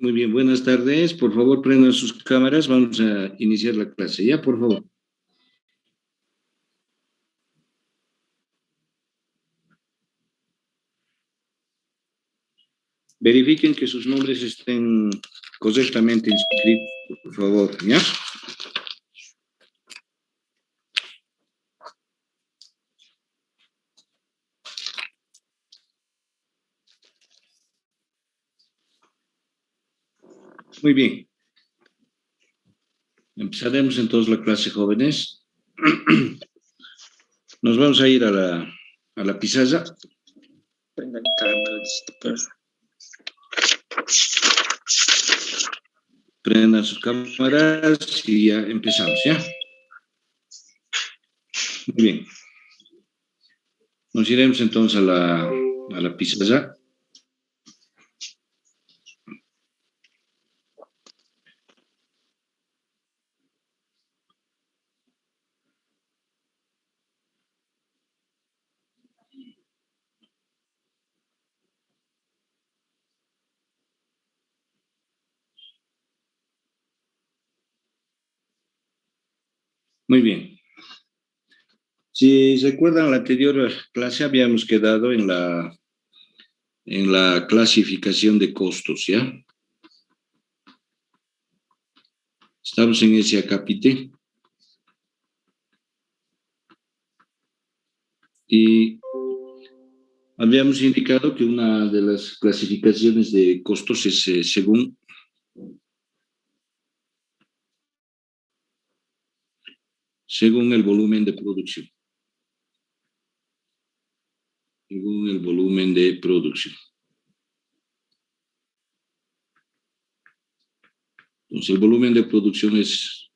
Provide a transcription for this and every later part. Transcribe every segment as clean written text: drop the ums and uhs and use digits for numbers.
Muy bien, buenas tardes. Por favor, prendan sus cámaras. Vamos a iniciar la clase. Ya, por favor. Verifiquen que sus nombres estén correctamente inscritos, por favor. ¿Ya? Muy bien. Empezaremos entonces la clase, jóvenes. Nos vamos a ir a la pizarra. Prendan sus cámaras y ya empezamos, ¿ya? Muy bien. Nos iremos entonces a la pizarra. Muy bien. Si recuerdan la anterior clase, habíamos quedado en la clasificación de costos, ¿ya? Estamos en ese acápite. Y habíamos indicado que una de las clasificaciones de costos es según el volumen de producción. Según el volumen de producción. Entonces, el volumen de producción es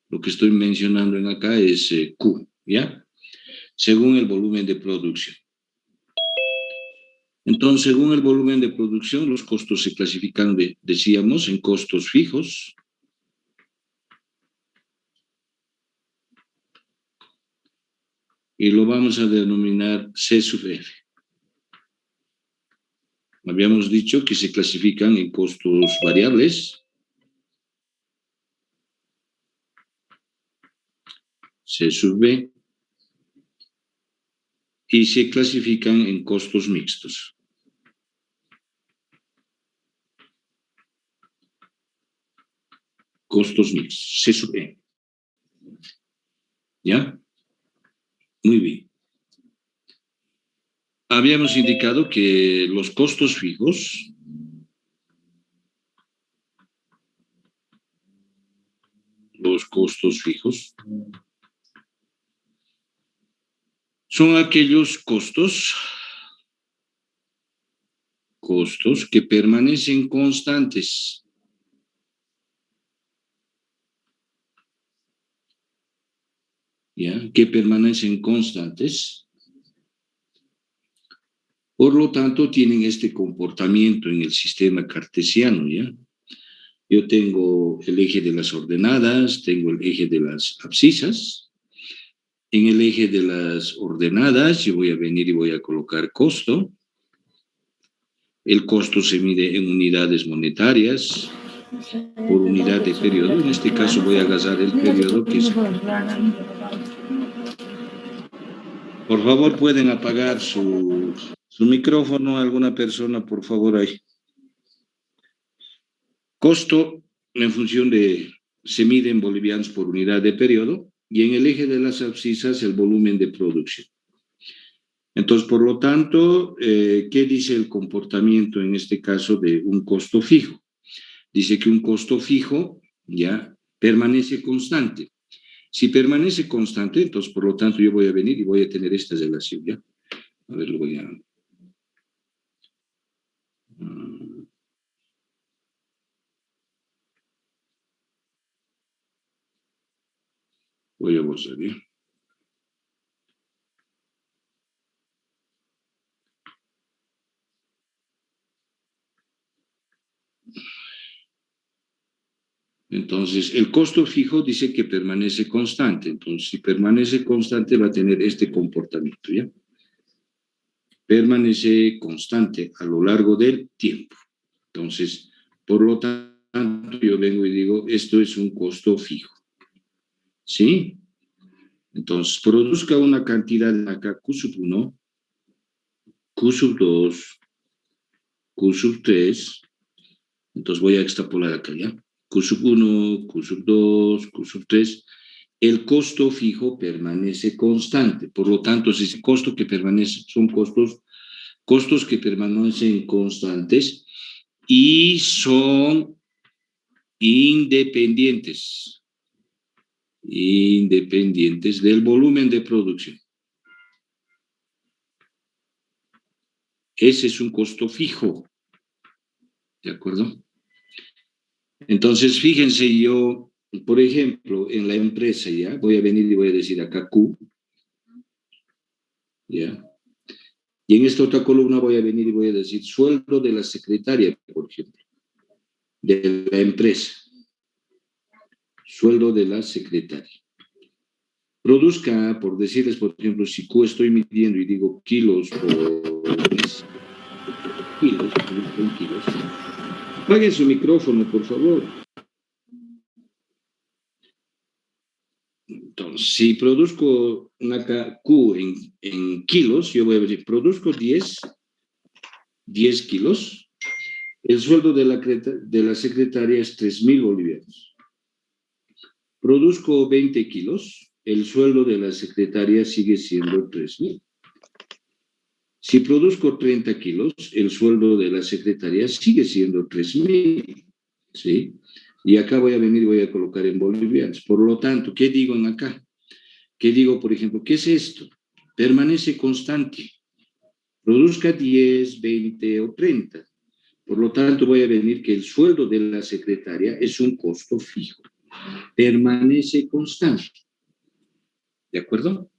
lo que estoy mencionando en acá, es Q, ¿ya? Según el volumen de producción. Entonces, según el volumen de producción, los costos se clasifican, decíamos, en costos fijos. Y lo vamos a denominar C sub F. Habíamos dicho que se clasifican en costos variables, C sub B, y se clasifican en costos mixtos. Costos mixtos, C sub E. ¿Ya? Muy bien. Habíamos indicado que los costos fijos son aquellos costos que permanecen constantes. ¿Ya? Que permanecen constantes. Por lo tanto, tienen este comportamiento en el sistema cartesiano, ¿ya? Yo tengo el eje de las ordenadas, tengo el eje de las abscisas. En el eje de las ordenadas, yo voy a venir y voy a colocar costo. El costo se mide en unidades monetarias por unidad de periodo. En este caso voy a agarrar el periodo que es... Por favor, pueden apagar su micrófono, alguna persona, por favor, ahí. Costo en función de, se mide en bolivianos por unidad de periodo, y en el eje de las abscisas el volumen de producción. Entonces, por lo tanto, ¿qué dice el comportamiento en este caso de un costo fijo? Dice que un costo fijo ya permanece constante. Si permanece constante, entonces, por lo tanto, yo voy a venir y voy a tener esta relación, ¿ya? A ver, lo voy a... Voy a borrar, ¿ya? Entonces, el costo fijo dice que permanece constante. Entonces, si permanece constante, va a tener este comportamiento, ¿ya? Permanece constante a lo largo del tiempo. Entonces, Por lo tanto, yo vengo y digo, esto es un costo fijo. ¿Sí? Entonces, produzca una cantidad acá, Q sub 1, Q sub 2, Q sub 3. Entonces voy a extrapolar acá, ¿ya? Q sub 1, Q sub 2, Q sub 3. El costo fijo permanece constante. Por lo tanto, ese costo que permanece son costos que permanecen constantes y son independientes del volumen de producción. Ese es un costo fijo, ¿de acuerdo? Entonces, fíjense, yo, por ejemplo, en la empresa, ¿ya? Voy a venir y voy a decir acá Q, ¿ya? Y en esta otra columna voy a venir y voy a decir sueldo de la secretaria, por ejemplo, de la empresa. Sueldo de la secretaria. Produzca, por decirles, por ejemplo, si Q estoy midiendo y digo kilos por mes, kilos. Apaguen su micrófono, por favor. Entonces, si produzco una Q en kilos, yo voy a decir, produzco 10 kilos, el sueldo de la secretaria es 3,000 bolivianos. Produzco 20 kilos, el sueldo de la secretaria sigue siendo 3,000. Si produzco 30 kilos, el sueldo de la secretaria sigue siendo 3,000, ¿sí? Y acá voy a venir y voy a colocar en bolivianos. Por lo tanto, ¿qué digo en acá? ¿Qué digo, por ejemplo? ¿Qué es esto? Permanece constante. Produzca 10, 20 o 30. Por lo tanto, voy a venir que el sueldo de la secretaria es un costo fijo. Permanece constante. ¿De acuerdo?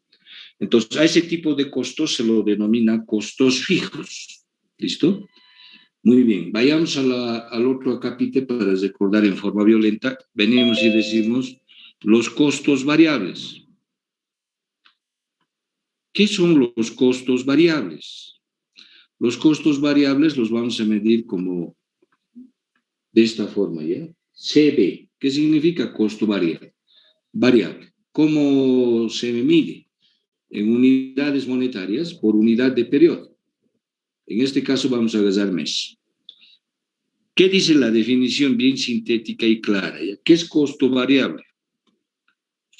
Entonces, a ese tipo de costos se lo denomina costos fijos. ¿Listo? Muy bien. Vayamos al otro acápite para recordar en forma violenta. Venimos y decimos los costos variables. ¿Qué son los costos variables? Los costos variables los vamos a medir como de esta forma, ¿ya? CB, ¿qué significa costo variable? Variable. ¿Cómo se mide? En unidades monetarias por unidad de periodo. En este caso vamos a agarrar mes. ¿Qué dice la definición bien sintética y clara? ¿Ya? ¿Qué es costo variable?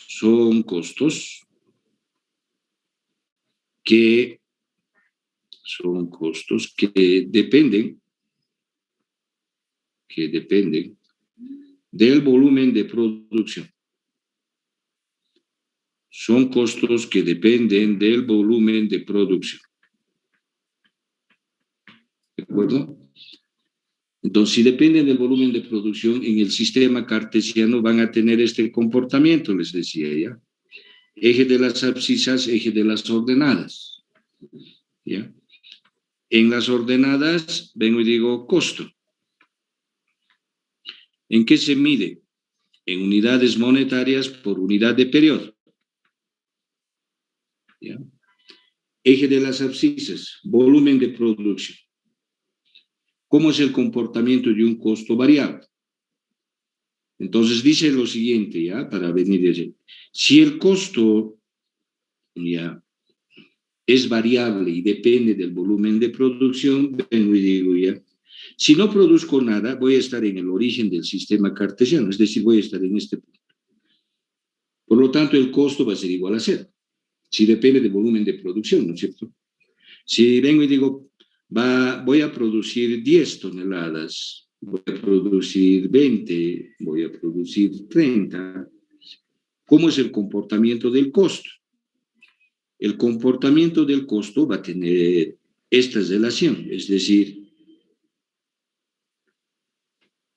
Son costos que dependen del volumen de producción. Son costos que dependen del volumen de producción. ¿De acuerdo? Entonces, si dependen del volumen de producción, en el sistema cartesiano van a tener este comportamiento, les decía ya. Eje de las abscisas, eje de las ordenadas. ¿Ya? En las ordenadas, vengo y digo costo. ¿En qué se mide? En unidades monetarias por unidad de periodo. ¿Ya? Eje de las abscisas, volumen de producción. ¿Cómo es el comportamiento de un costo variable? Entonces dice lo siguiente, ¿ya? Para venir de allí. Si el costo, ¿ya?, es variable y depende del volumen de producción, vengo y digo, ¿ya?, si no produzco nada, voy a estar en el origen del sistema cartesiano, es decir, voy a estar en este punto. Por lo tanto, el costo va a ser igual a cero, si depende del volumen de producción, ¿no es cierto? Si vengo y digo, voy a producir 10 toneladas, voy a producir 20, voy a producir 30, ¿cómo es el comportamiento del costo? El comportamiento del costo va a tener esta relación, es decir,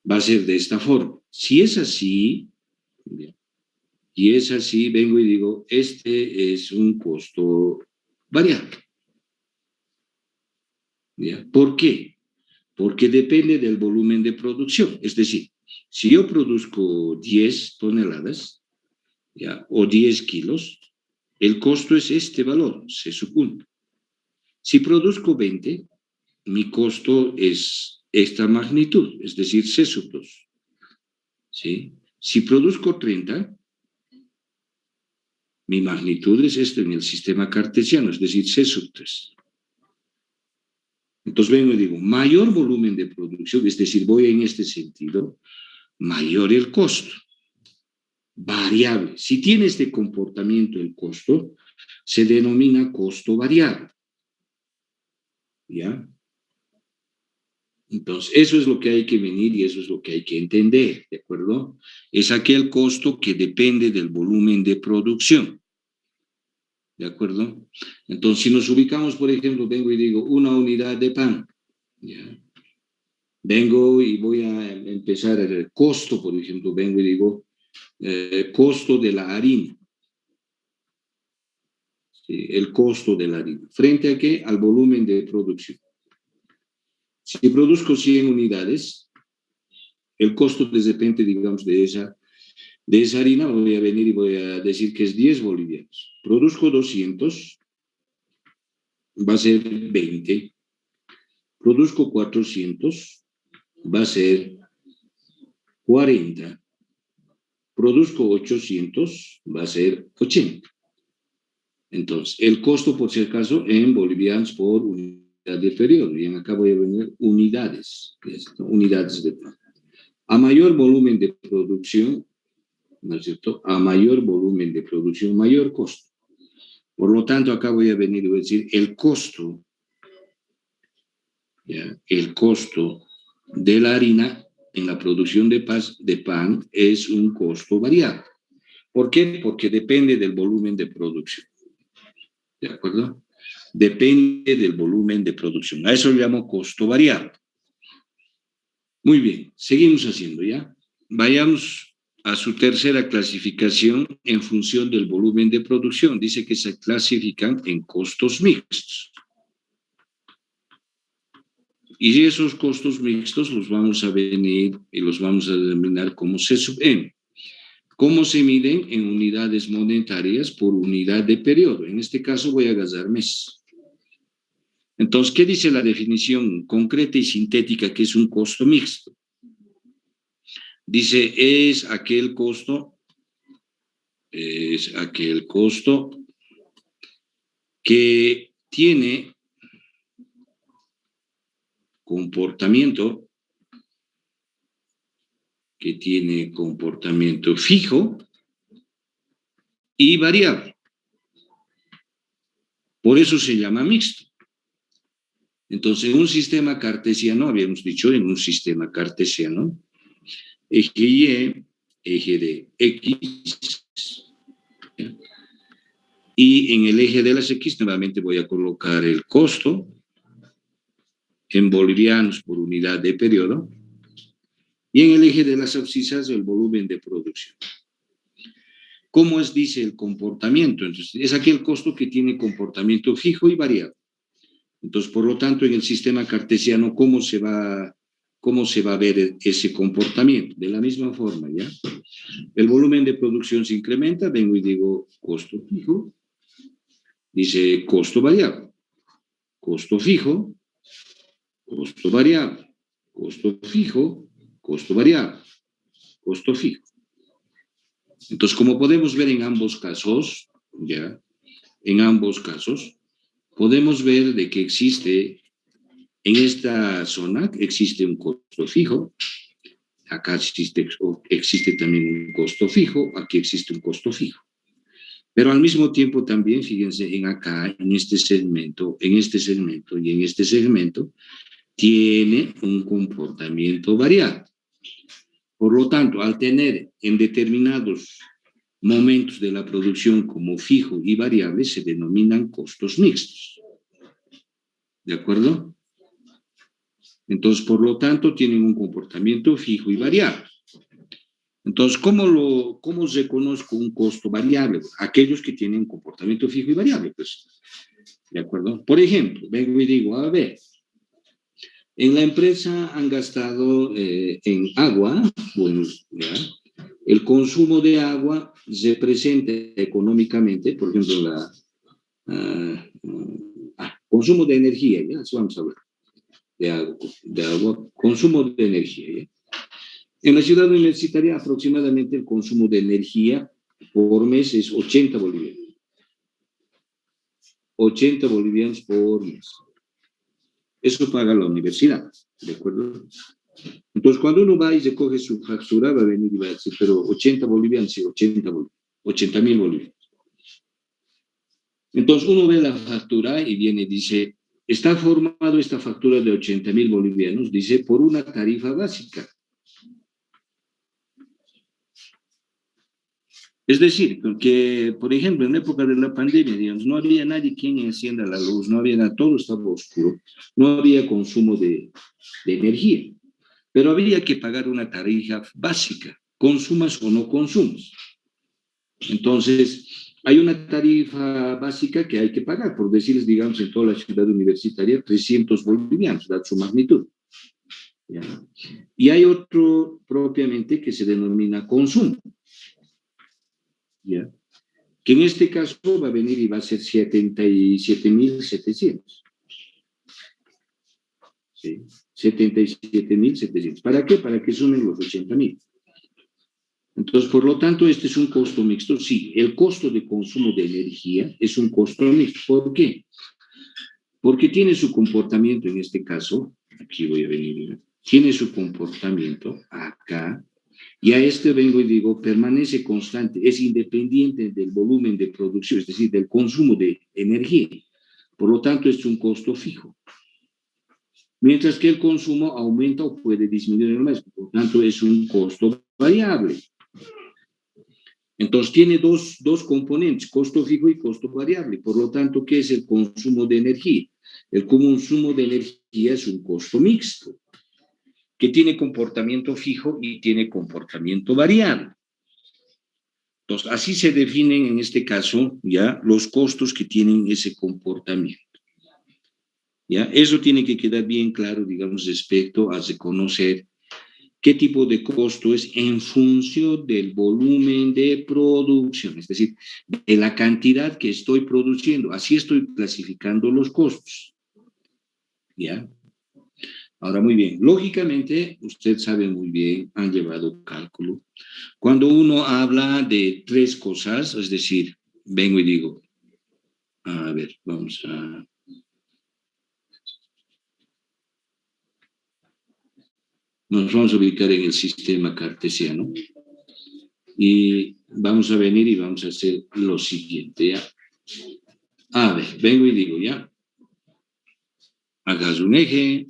va a ser de esta forma. Si es así, vengo y digo, este es un costo variable. ¿Ya? ¿Por qué? Porque depende del volumen de producción. Es decir, si yo produzco 10 toneladas, ¿ya?, o 10 kilos, el costo es este valor, se supone. Si produzco 20, mi costo es esta magnitud, es decir, C sub 2. ¿Sí? Si produzco 30, mi magnitud es esta en el sistema cartesiano, es decir, C sub 3. Entonces vengo y digo, mayor volumen de producción, es decir, voy en este sentido, mayor el costo. Variable. Si tiene este comportamiento el costo, se denomina costo variable. ¿Ya? Entonces, eso es lo que hay que venir y eso es lo que hay que entender, ¿de acuerdo? Es aquel costo que depende del volumen de producción, ¿de acuerdo? Entonces, si nos ubicamos, por ejemplo, vengo y digo una unidad de pan, ¿ya? Vengo y voy a empezar el costo, por ejemplo, vengo y digo costo de la harina, ¿sí? El costo de la harina. ¿Frente a qué? Al volumen de producción. Si produzco 100 unidades, el costo de repente, digamos, de esa harina voy a venir y voy a decir que es 10 bolivianos. Produzco 200, va a ser 20. Produzco 400, va a ser 40. Produzco 800, va a ser 80. Entonces, el costo, por si acaso, en bolivianos por unidad de periodo. Y acá voy a venir unidades, unidades de pan. A mayor volumen de producción, ¿no es cierto? A mayor volumen de producción, mayor costo. Por lo tanto, acá voy a venir y voy a decir el costo, ¿ya? El costo de la harina en la producción de pan es un costo variable. ¿Por qué? Porque depende del volumen de producción. ¿De acuerdo? Depende del volumen de producción. A eso le llamo costo variable. Muy bien, seguimos haciendo ya. Vayamos a su tercera clasificación en función del volumen de producción. Dice que se clasifican en costos mixtos. Y esos costos mixtos los vamos a venir y los vamos a denominar como C sub M. ¿Cómo se miden? En unidades monetarias por unidad de periodo. En este caso voy a agarrar mes. Entonces, ¿qué dice la definición concreta y sintética que es un costo mixto? Dice, es aquel costo que tiene comportamiento fijo y variable. Por eso se llama mixto. Entonces, en un sistema cartesiano, habíamos dicho, en un sistema cartesiano, eje Y, eje de X, ¿ya? Y en el eje de las X nuevamente voy a colocar el costo en bolivianos por unidad de periodo y en el eje de las abscisas el volumen de producción. ¿Cómo dice el comportamiento? Entonces, es aquel costo que tiene comportamiento fijo y variable. Entonces, por lo tanto, en el sistema cartesiano, ¿cómo se va a ver ese comportamiento? De la misma forma, ¿ya? El volumen de producción se incrementa, vengo y digo costo fijo, dice costo variable, costo fijo, costo variable, costo fijo, costo variable, costo fijo. Entonces, como podemos ver en ambos casos, ¿ya? En ambos casos, podemos ver de que existe, en esta zona, existe un costo fijo, acá existe también un costo fijo, aquí existe un costo fijo. Pero al mismo tiempo también, fíjense, en acá, en este segmento y en este segmento, tiene un comportamiento variable. Por lo tanto, al tener en determinados momentos de la producción como fijo y variable, se denominan costos mixtos. ¿De acuerdo? Entonces, por lo tanto, tienen un comportamiento fijo y variable. Entonces, ¿cómo reconozco un costo variable? Aquellos que tienen un comportamiento fijo y variable, pues. ¿De acuerdo? Por ejemplo, vengo y digo, a ver, en la empresa han gastado en agua, bueno, ¿ya? El consumo de agua representa económicamente, por ejemplo, consumo de energía, ya, eso vamos a ver. de agua, consumo de energía. ¿Ya? En la ciudad universitaria aproximadamente el consumo de energía por mes es 80 bolivianos. 80 bolivianos por mes. Eso paga la universidad, ¿de acuerdo? Entonces, cuando uno va y se coge su factura, va a venir y va a decir, pero 80 bolivianos, sí, 80.000 bolivianos. Entonces, uno ve la factura y viene y dice, está formado esta factura de 80.000 bolivianos, dice, por una tarifa básica. Es decir, que, por ejemplo, en la época de la pandemia, digamos, no había nadie quien encienda la luz, no había nada, todo estaba oscuro, no había consumo de energía, pero había que pagar una tarifa básica, consumas o no consumas. Entonces, hay una tarifa básica que hay que pagar, por decirles, digamos, en toda la ciudad universitaria, 300 bolivianos, da su magnitud. ¿Ya? Y hay otro propiamente que se denomina consumo. ¿Ya? Que en este caso va a venir y va a ser 77.700. ¿Sí? 77.700. ¿Para qué? Para que sumen los 80.000. Entonces, por lo tanto, este es un costo mixto. Sí, el costo de consumo de energía es un costo mixto. ¿Por qué? Porque tiene su comportamiento en este caso, aquí voy a venir, tiene su comportamiento acá, y a este vengo y digo, permanece constante, es independiente del volumen de producción, es decir, del consumo de energía. Por lo tanto, es un costo fijo. Mientras que el consumo aumenta o puede disminuir en el mes, por lo tanto, es un costo variable. Entonces, tiene dos componentes, costo fijo y costo variable. Por lo tanto, ¿qué es el consumo de energía? El consumo de energía es un costo mixto, que tiene comportamiento fijo y tiene comportamiento variable. Entonces, así se definen en este caso ya los costos que tienen ese comportamiento. ¿Ya? Eso tiene que quedar bien claro, digamos, respecto a reconocer qué tipo de costo es en función del volumen de producción, es decir, de la cantidad que estoy produciendo. Así estoy clasificando los costos. ¿Ya? Ahora, muy bien, lógicamente, usted sabe muy bien, han llevado cálculo. Cuando uno habla de tres cosas, es decir, vengo y digo, a ver, nos vamos a ubicar en el sistema cartesiano y vamos a venir y vamos a hacer lo siguiente, ¿ya? A ver, vengo y digo, ¿ya? Hagas un eje,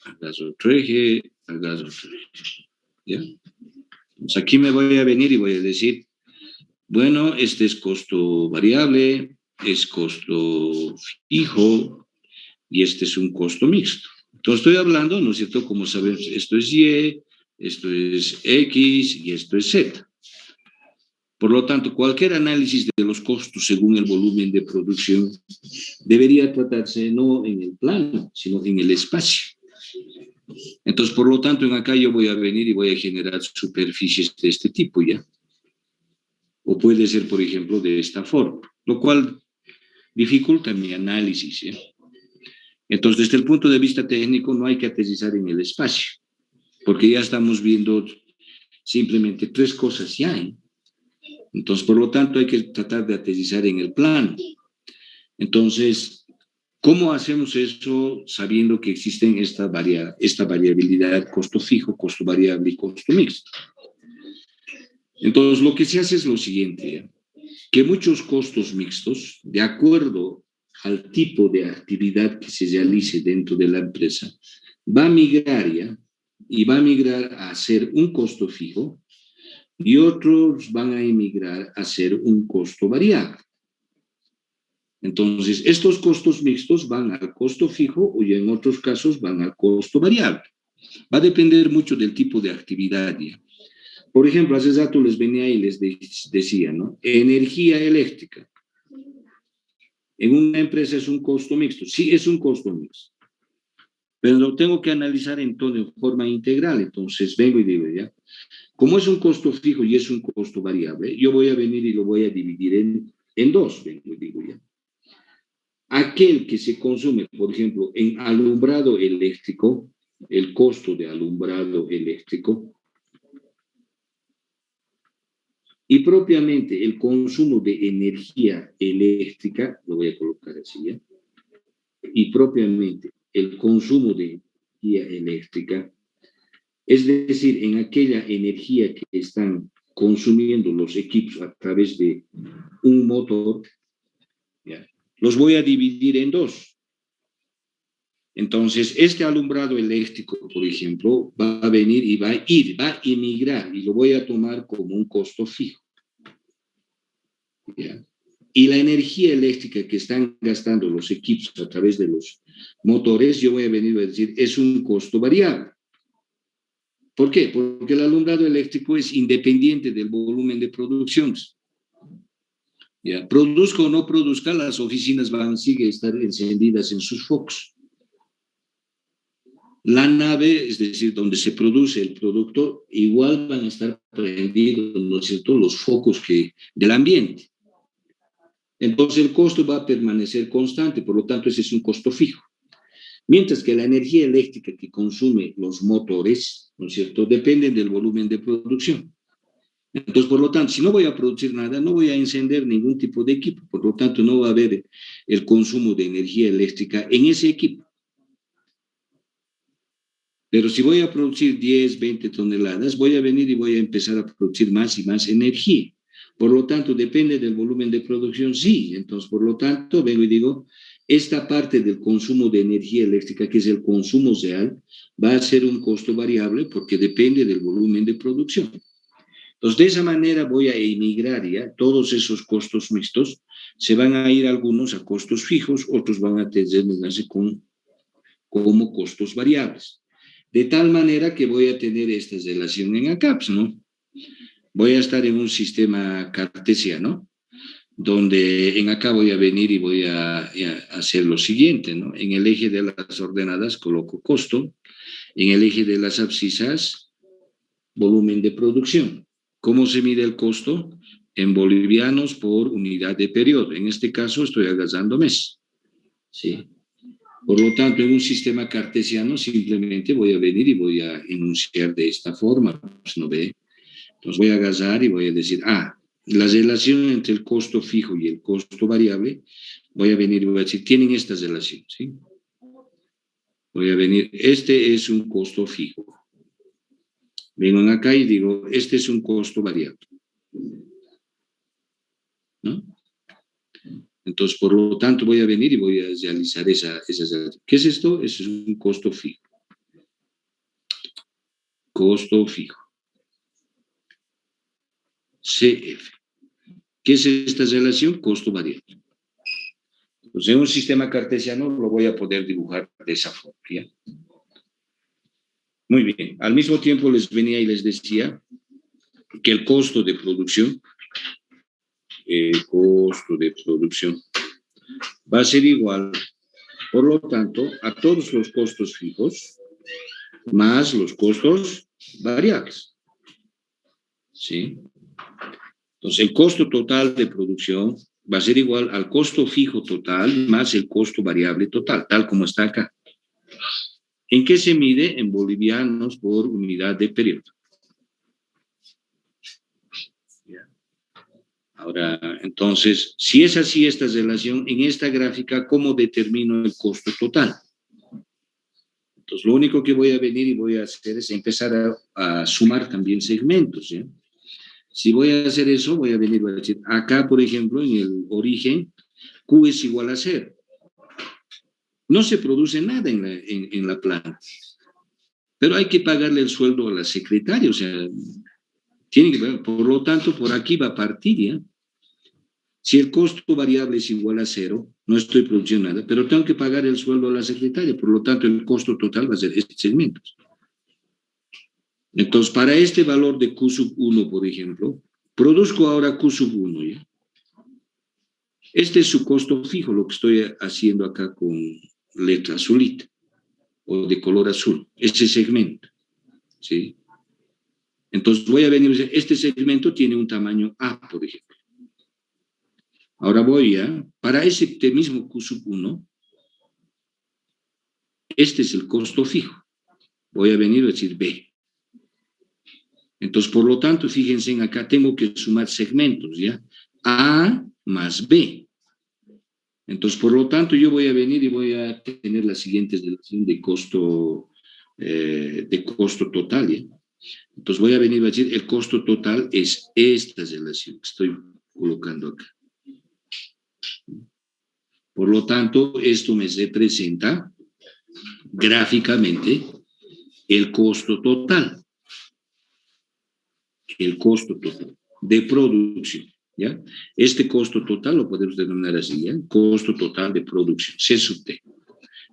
hagas otro eje, hagas otro eje, ¿ya? Pues aquí me voy a venir y voy a decir, bueno, este es costo variable, es costo fijo y este es un costo mixto. Entonces estoy hablando, ¿no es cierto? Como sabemos, esto es Y, esto es X y esto es Z. Por lo tanto, cualquier análisis de los costos según el volumen de producción debería tratarse no en el plano, sino en el espacio. Entonces, por lo tanto, en acá yo voy a venir y voy a generar superficies de este tipo, ¿ya? O puede ser, por ejemplo, de esta forma, lo cual dificulta mi análisis, ¿ya? Entonces, desde el punto de vista técnico, no hay que aterrizar en el espacio, porque ya estamos viendo simplemente tres cosas ya, ¿eh? Entonces, por lo tanto, hay que tratar de aterrizar en el plano. Entonces, ¿cómo hacemos eso sabiendo que existen esta variabilidad, costo fijo, costo variable y costo mixto? Entonces, lo que se hace es lo siguiente, que muchos costos mixtos, de acuerdo al tipo de actividad que se realice dentro de la empresa, va a migrar ya, y va a migrar a ser un costo fijo, y otros van a emigrar a ser un costo variable. Entonces, estos costos mixtos van al costo fijo y en otros casos van al costo variable. Va a depender mucho del tipo de actividad ya. Por ejemplo, hace rato les venía y les decía, ¿no? Energía eléctrica. En una empresa es un costo mixto. Sí, es un costo mixto. Pero lo tengo que analizar en todo en forma integral. Entonces, vengo y digo, ¿ya? Como es un costo fijo y es un costo variable, yo voy a venir y lo voy a dividir en dos, vengo y digo, ¿ya? aquel que se consume, por ejemplo, en alumbrado eléctrico, el costo de alumbrado eléctrico, y propiamente el consumo de energía eléctrica, lo voy a colocar así, ¿ya? Y propiamente el consumo de energía eléctrica, es decir, en aquella energía que están consumiendo los equipos a través de un motor, ¿ya? Los voy a dividir en dos. Entonces, este alumbrado eléctrico, por ejemplo, va a venir y va a emigrar, y lo voy a tomar como un costo fijo, ¿ya? Y la energía eléctrica que están gastando los equipos a través de los motores, yo voy a venir a decir, es un costo variable. ¿Por qué? Porque el alumbrado eléctrico es independiente del volumen de producción. ¿Ya? Produzca o no produzca, las oficinas siguen a estar encendidas en sus focos. La nave, es decir, donde se produce el producto, igual van a estar prendidos, ¿no es cierto?, los focos del ambiente. Entonces el costo va a permanecer constante, por lo tanto ese es un costo fijo. Mientras que la energía eléctrica que consume los motores, ¿no es cierto?, depende del volumen de producción. Entonces, por lo tanto, si no voy a producir nada, no voy a encender ningún tipo de equipo, por lo tanto no va a haber el consumo de energía eléctrica en ese equipo. Pero si voy a producir 10, 20 toneladas, voy a venir y voy a empezar a producir más y más energía. Por lo tanto, depende del volumen de producción, sí. Entonces, por lo tanto, vengo y digo, esta parte del consumo de energía eléctrica, que es el consumo real, va a ser un costo variable porque depende del volumen de producción. Entonces, de esa manera voy a emigrar ya todos esos costos mixtos. Se van a ir algunos a costos fijos, otros van a tenerse como costos variables. De tal manera que voy a tener esta relación en ACAPS, ¿no? Voy a estar en un sistema cartesiano, donde en acá voy a venir y voy a hacer lo siguiente, ¿no? En el eje de las ordenadas coloco costo, en el eje de las abscisas, volumen de producción. ¿Cómo se mide el costo? En bolivianos por unidad de periodo. En este caso estoy agarrando mes, ¿sí? Por lo tanto, en un sistema cartesiano simplemente voy a venir y voy a enunciar de esta forma, pues, ¿no ve? Entonces voy a agarrar y voy a decir, la relación entre el costo fijo y el costo variable, voy a venir y voy a decir, tienen esta relación, ¿sí? Voy a venir, este es un costo fijo. Vengo acá y digo, este es un costo variable, ¿no? Entonces, por lo tanto, voy a venir y voy a realizar esa relación. ¿Qué es esto? Eso es un costo fijo. Costo fijo. CF. ¿Qué es esta relación? Costo variable. Entonces, en un sistema cartesiano lo voy a poder dibujar de esa forma, ¿ya? Muy bien. Al mismo tiempo les venía y les decía que el costo de producción va a ser igual, por lo tanto, a todos los costos fijos más los costos variables, ¿sí? Entonces, el costo total de producción va a ser igual al costo fijo total más el costo variable total, tal como está acá. ¿En qué se mide? En bolivianos por unidad de periodo. Ahora, entonces, si es así esta relación, en esta gráfica, ¿cómo determino el costo total? Entonces, lo único que voy a venir y voy a hacer es empezar a sumar también segmentos, ¿sí? Si voy a hacer eso, voy a venir y a decir, acá, por ejemplo, en el origen, Q es igual a 0. No se produce nada en la planta, pero hay que pagarle el sueldo a la secretaria, o sea, tiene que pagar. Por lo tanto, por aquí va a partir, ¿ya? Si el costo variable es igual a 0, no estoy produciendo nada, pero tengo que pagar el sueldo a la secretaria, por lo tanto, el costo total va a ser estos segmentos. Entonces, para este valor de Q sub 1, por ejemplo, produzco ahora Q sub 1, ¿ya? Este es su costo fijo, lo que estoy haciendo acá con letra azulita o de color azul, ese segmento, ¿sí? Entonces voy a venir y decir, este segmento tiene un tamaño A, por ejemplo. Ahora voy para ese T mismo Q sub 1, este es el costo fijo. Voy a venir a decir B. Entonces, por lo tanto, fíjense en acá, tengo que sumar segmentos, ¿ya? A más B. Entonces, por lo tanto, yo voy a venir y voy a tener la siguiente relación de costo total, ¿ya? Entonces, voy a venir a decir, el costo total es esta relación que estoy colocando acá. Por lo tanto, esto me representa gráficamente el costo total. El costo total de producción, ¿ya? Este costo total lo podemos denominar así, ¿ya? Costo total de producción, C sub T,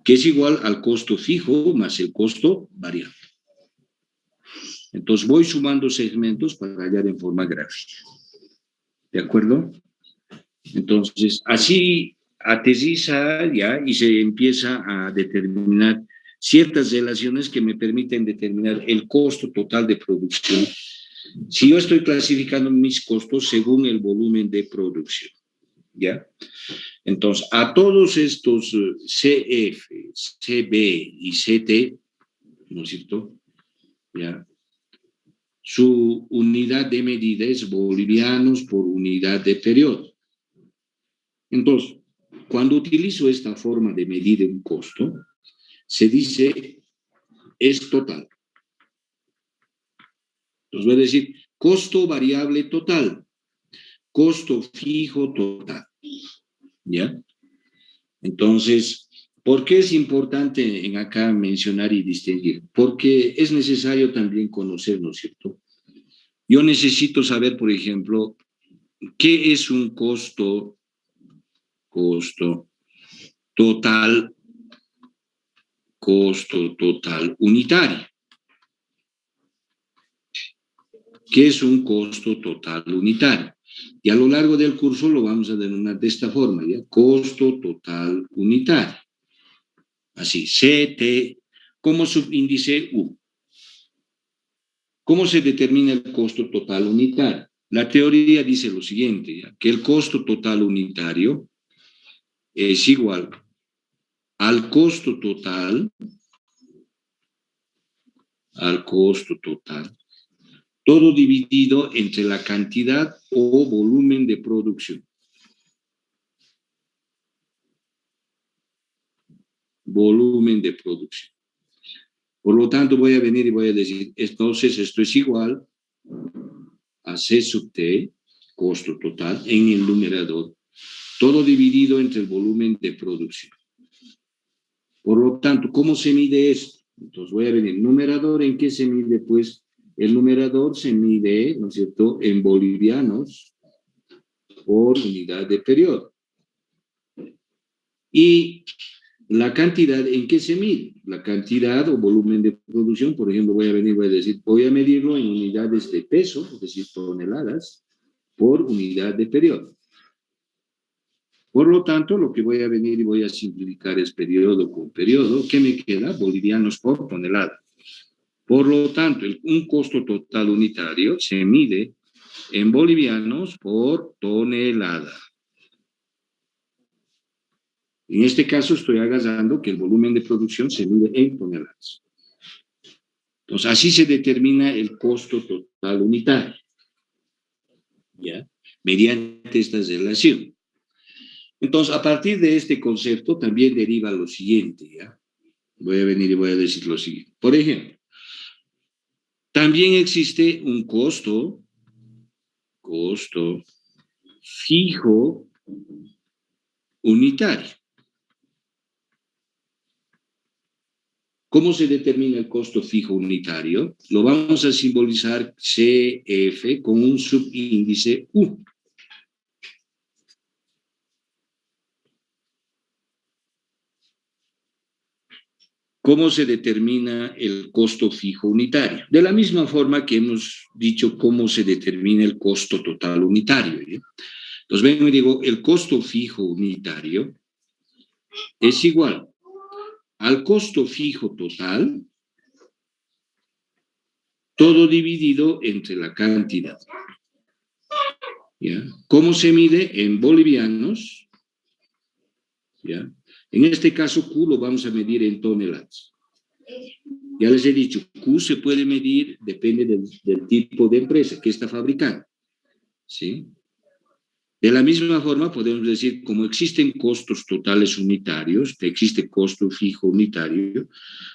que es igual al costo fijo más el costo variable. Entonces voy sumando segmentos para hallar en forma gráfica. ¿De acuerdo? Entonces, así aterriza ya y se empieza a determinar ciertas relaciones que me permiten determinar el costo total de producción si yo estoy clasificando mis costos según el volumen de producción, ¿ya? Entonces, a todos estos CF, CB y CT, ¿no es cierto? ¿Ya? Su unidad de medida es bolivianos por unidad de periodo. Entonces, cuando utilizo esta forma de medir un costo, se dice es total. Entonces voy a decir costo variable total, costo fijo total. ¿Ya? Entonces, ¿por qué es importante en acá mencionar y distinguir? Porque es necesario también conocer, ¿no es cierto? Yo necesito saber, por ejemplo, qué es un costo total, costo total unitario. ¿Qué es un costo total unitario? Y a lo largo del curso lo vamos a denominar de esta forma, ¿ya? Costo total unitario. Así, CT, como subíndice U. ¿Cómo se determina el costo total unitario? La teoría dice lo siguiente, ¿ya? Que el costo total unitario es igual al costo total, todo dividido entre la cantidad o volumen de producción. Volumen de producción. Por lo tanto, voy a venir y voy a decir, entonces esto es igual a C sub T, costo total, en el numerador, todo dividido entre el volumen de producción. Por lo tanto, ¿cómo se mide esto? Entonces voy a venir, numerador, ¿en qué se mide? Pues el numerador se mide, ¿no es cierto?, en bolivianos por unidad de periodo. Y la cantidad, ¿en qué se mide? La cantidad o volumen de producción, por ejemplo, voy a venir, voy a decir, voy a medirlo en unidades de peso, es decir, toneladas, por unidad de periodo. Por lo tanto, lo que voy a venir y voy a simplificar es periodo con periodo. ¿Qué me queda? Bolivianos por tonelada. Por lo tanto, un costo total unitario se mide en bolivianos por tonelada. En este caso estoy agarrando que el volumen de producción se mide en toneladas. Entonces, así se determina el costo total unitario, ¿ya? Mediante esta relación. Entonces, a partir de este concepto también deriva lo siguiente, ¿ya? Voy a venir y voy a decir lo siguiente. Por ejemplo, también existe un costo fijo unitario. ¿Cómo se determina el costo fijo unitario? Lo vamos a simbolizar CF con un subíndice U. ¿Cómo se determina el costo fijo unitario? De la misma forma que hemos dicho cómo se determina el costo total unitario, ¿eh? Entonces vengo y digo, el costo fijo unitario es igual al costo fijo total, todo dividido entre la cantidad. ¿ya? ¿Cómo se mide? En bolivianos, ¿ya? En este caso, Q lo vamos a medir en toneladas. Ya les he dicho, Q se puede medir, depende del tipo de empresa que está fabricando, ¿sí? De la misma forma, podemos decir, como existen costos totales unitarios, existe costo fijo unitario,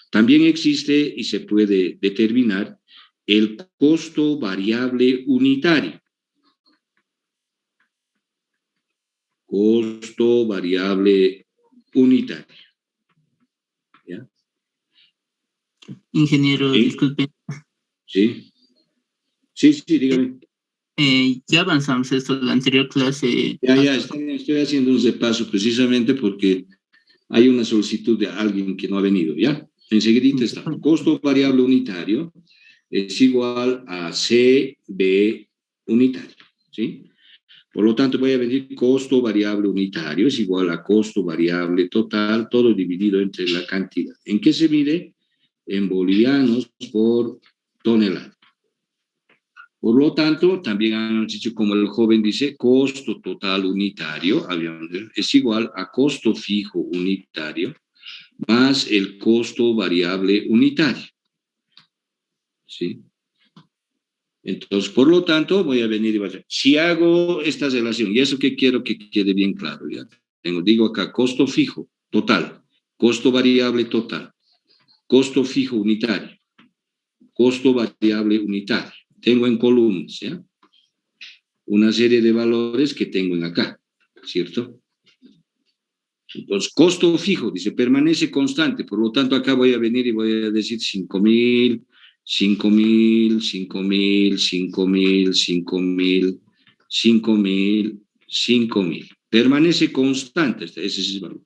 también existe y se puede determinar el costo variable unitario. Costo variable unitario. ¿Ya? Ingeniero, ¿Sí? disculpe. Sí, sí, sí, dígame. Ya avanzamos esto en la anterior clase. Ya, estoy haciendo un repaso precisamente porque hay una solicitud de alguien que no ha venido, ¿ya? Enseguida está. Costo variable unitario es igual a CB unitario, ¿sí? Por lo tanto, voy a venir costo variable unitario es igual a costo variable total, todo dividido entre la cantidad. ¿En qué se mide? En bolivianos por tonelada. Por lo tanto, también han dicho, como el joven dice, costo total unitario es igual a costo fijo unitario más el costo variable unitario. ¿Sí? Entonces, por lo tanto, voy a venir y voy a decir, si hago esta relación, y eso que quiero que quede bien claro, ya digo acá, costo fijo total, costo variable total, costo fijo unitario, costo variable unitario. Tengo en columnas, ¿ya? Una serie de valores que tengo en acá, ¿cierto? Entonces, costo fijo, dice, permanece constante, por lo tanto, acá voy a venir y voy a decir 5.000, 5.000, 5.000, 5.000, 5.000, 5.000, 5.000. Permanece constante, ese es el valor.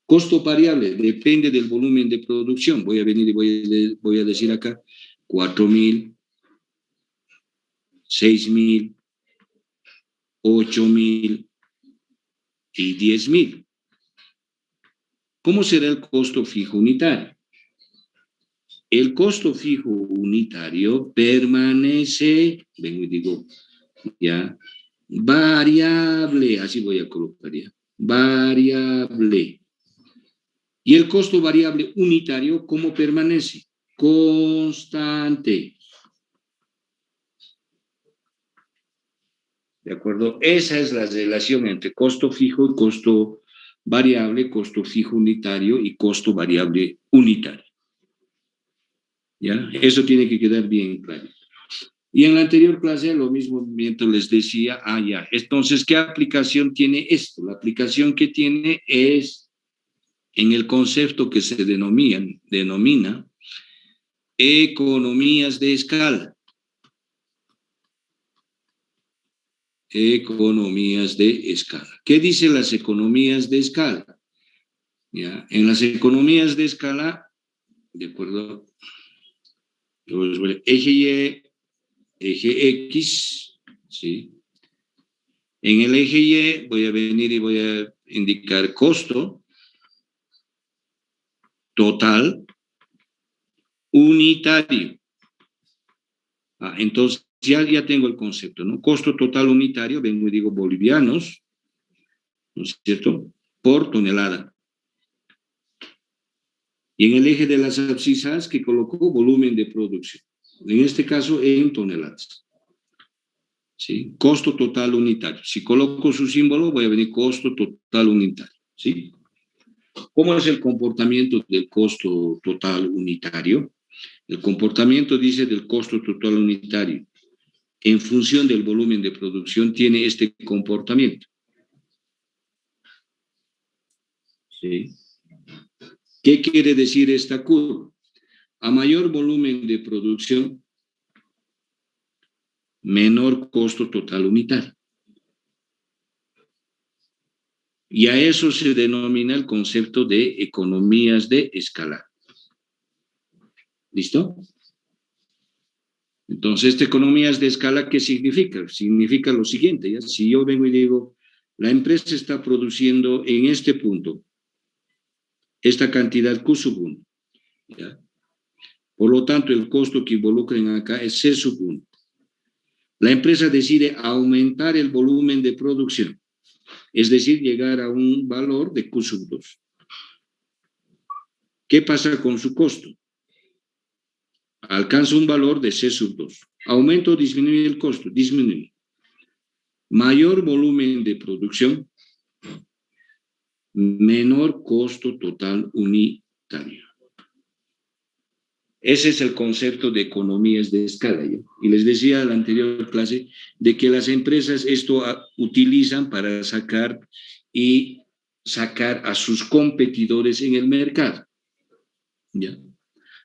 Costo variable, depende del volumen de producción. Voy a venir y voy a decir acá 4.000, 6.000, 8.000 y 10.000. ¿Cómo será el costo fijo unitario? El costo fijo unitario permanece, vengo y digo, ya, variable, así voy a colocar ya, variable. Y el costo variable unitario, ¿cómo permanece? Constante. ¿De acuerdo? Esa es la relación entre costo fijo y costo variable, costo fijo unitario y costo variable unitario. ¿Ya? Eso tiene que quedar bien claro. Y en la anterior clase, lo mismo, mientras les decía, ya. Entonces, ¿qué aplicación tiene esto? La aplicación que tiene es en el concepto que se denomina economías de escala. Economías de escala. ¿Qué dicen las economías de escala? ¿Ya? En las economías de escala, de acuerdo, eje Y, eje X, ¿sí? En el eje Y voy a venir y voy a indicar costo total unitario. Entonces, ya tengo el concepto, ¿no? Costo total unitario, vengo y digo bolivianos, ¿no es cierto? Por tonelada. Y en el eje de las abscisas que colocó volumen de producción. En este caso, en toneladas. ¿Sí? Costo total unitario. Si coloco su símbolo, voy a venir costo total unitario. ¿Sí? ¿Cómo es el comportamiento del costo total unitario? El comportamiento dice del costo total unitario. En función del volumen de producción tiene este comportamiento. ¿Sí? ¿Qué quiere decir esta curva? A mayor volumen de producción, menor costo total unitario. Y a eso se denomina el concepto de economías de escala. ¿Listo? Entonces, esta economías de escala, ¿qué significa? Significa lo siguiente, ¿ya? Si yo vengo y digo, la empresa está produciendo en este punto esta cantidad Q sub 1, ¿ya? Por lo tanto, el costo que involucren acá es C sub 1. La empresa decide aumentar el volumen de producción, es decir, llegar a un valor de Q sub 2. ¿Qué pasa con su costo? Alcanza un valor de C sub 2. ¿Aumento o disminuye el costo? Disminuye. Mayor volumen de producción, menor costo total unitario. Ese es el concepto de economías de escala, ¿ya? Y les decía en la anterior clase de que las empresas esto utilizan para sacar a sus competidores en el mercado, ¿ya?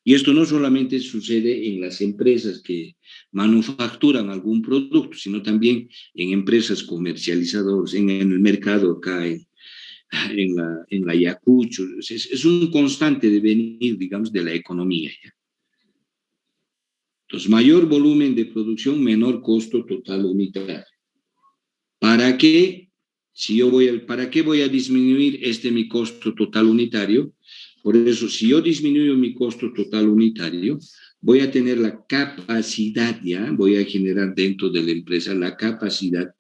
Y esto no solamente sucede en las empresas que manufacturan algún producto, sino también en empresas comercializadoras, en el mercado acá en la Ayacucho. Es un constante devenir, digamos, de la economía, ¿ya? Entonces, mayor volumen de producción, menor costo total unitario. ¿Para qué? ¿Para qué voy a disminuir mi costo total unitario? Por eso, si yo disminuyo mi costo total unitario, voy a tener la capacidad, ya, voy a generar dentro de la empresa la capacidad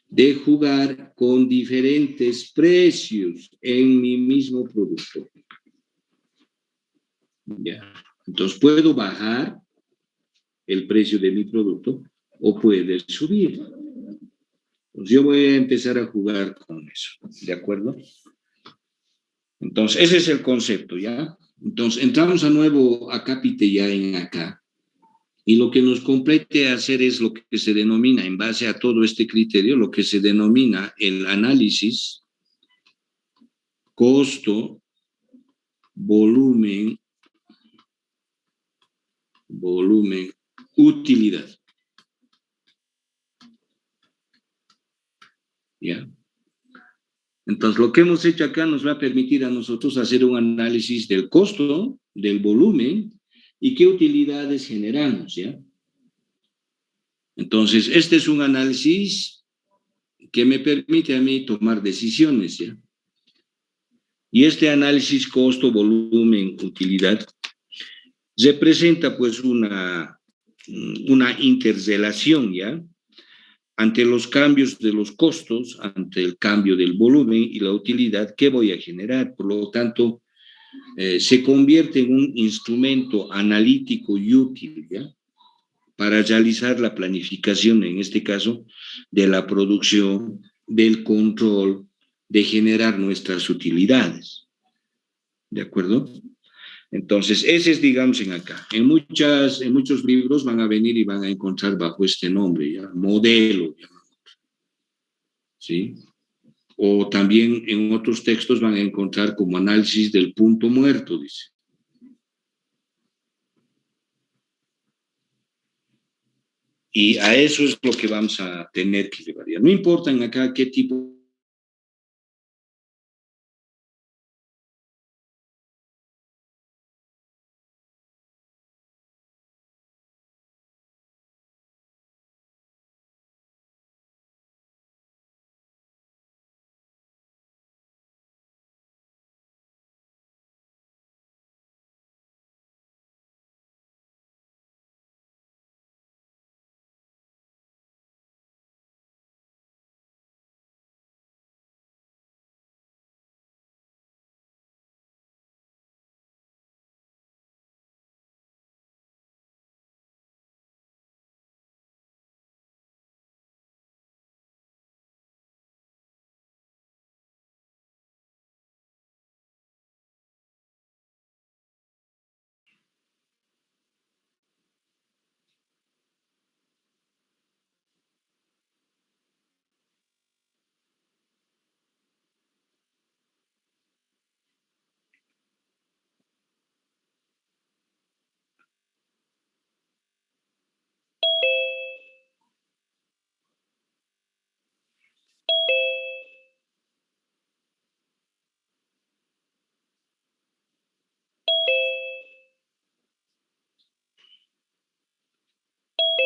de jugar con diferentes precios en mi mismo producto. Ya. Entonces, puedo bajar el precio de mi producto o puede subir. Pues yo voy a empezar a jugar con eso, ¿de acuerdo? Entonces, ese es el concepto, ¿ya? Entonces, entramos a nuevo acápite ya en acá, y lo que nos compete hacer es lo que se denomina, en base a todo este criterio, lo que se denomina el análisis, costo, volumen, utilidad. ¿Ya? Entonces, lo que hemos hecho acá nos va a permitir a nosotros hacer un análisis del costo, del volumen y qué utilidades generamos, ¿ya? Entonces, este es un análisis que me permite a mí tomar decisiones, ¿ya? Y este análisis costo, volumen, utilidad representa pues una interrelación, ¿ya? Ante los cambios de los costos, ante el cambio del volumen y la utilidad, ¿qué voy a generar? Por lo tanto, se convierte en un instrumento analítico y útil, ¿ya? Para realizar la planificación, en este caso, de la producción, del control, de generar nuestras utilidades. ¿De acuerdo? Entonces, ese es, digamos, en acá. En muchos libros van a venir y van a encontrar bajo este nombre, ¿ya? Modelo, ¿sí? O también en otros textos van a encontrar como análisis del punto muerto, dice. Y a eso es lo que vamos a tener que llevar. No importa en acá qué tipo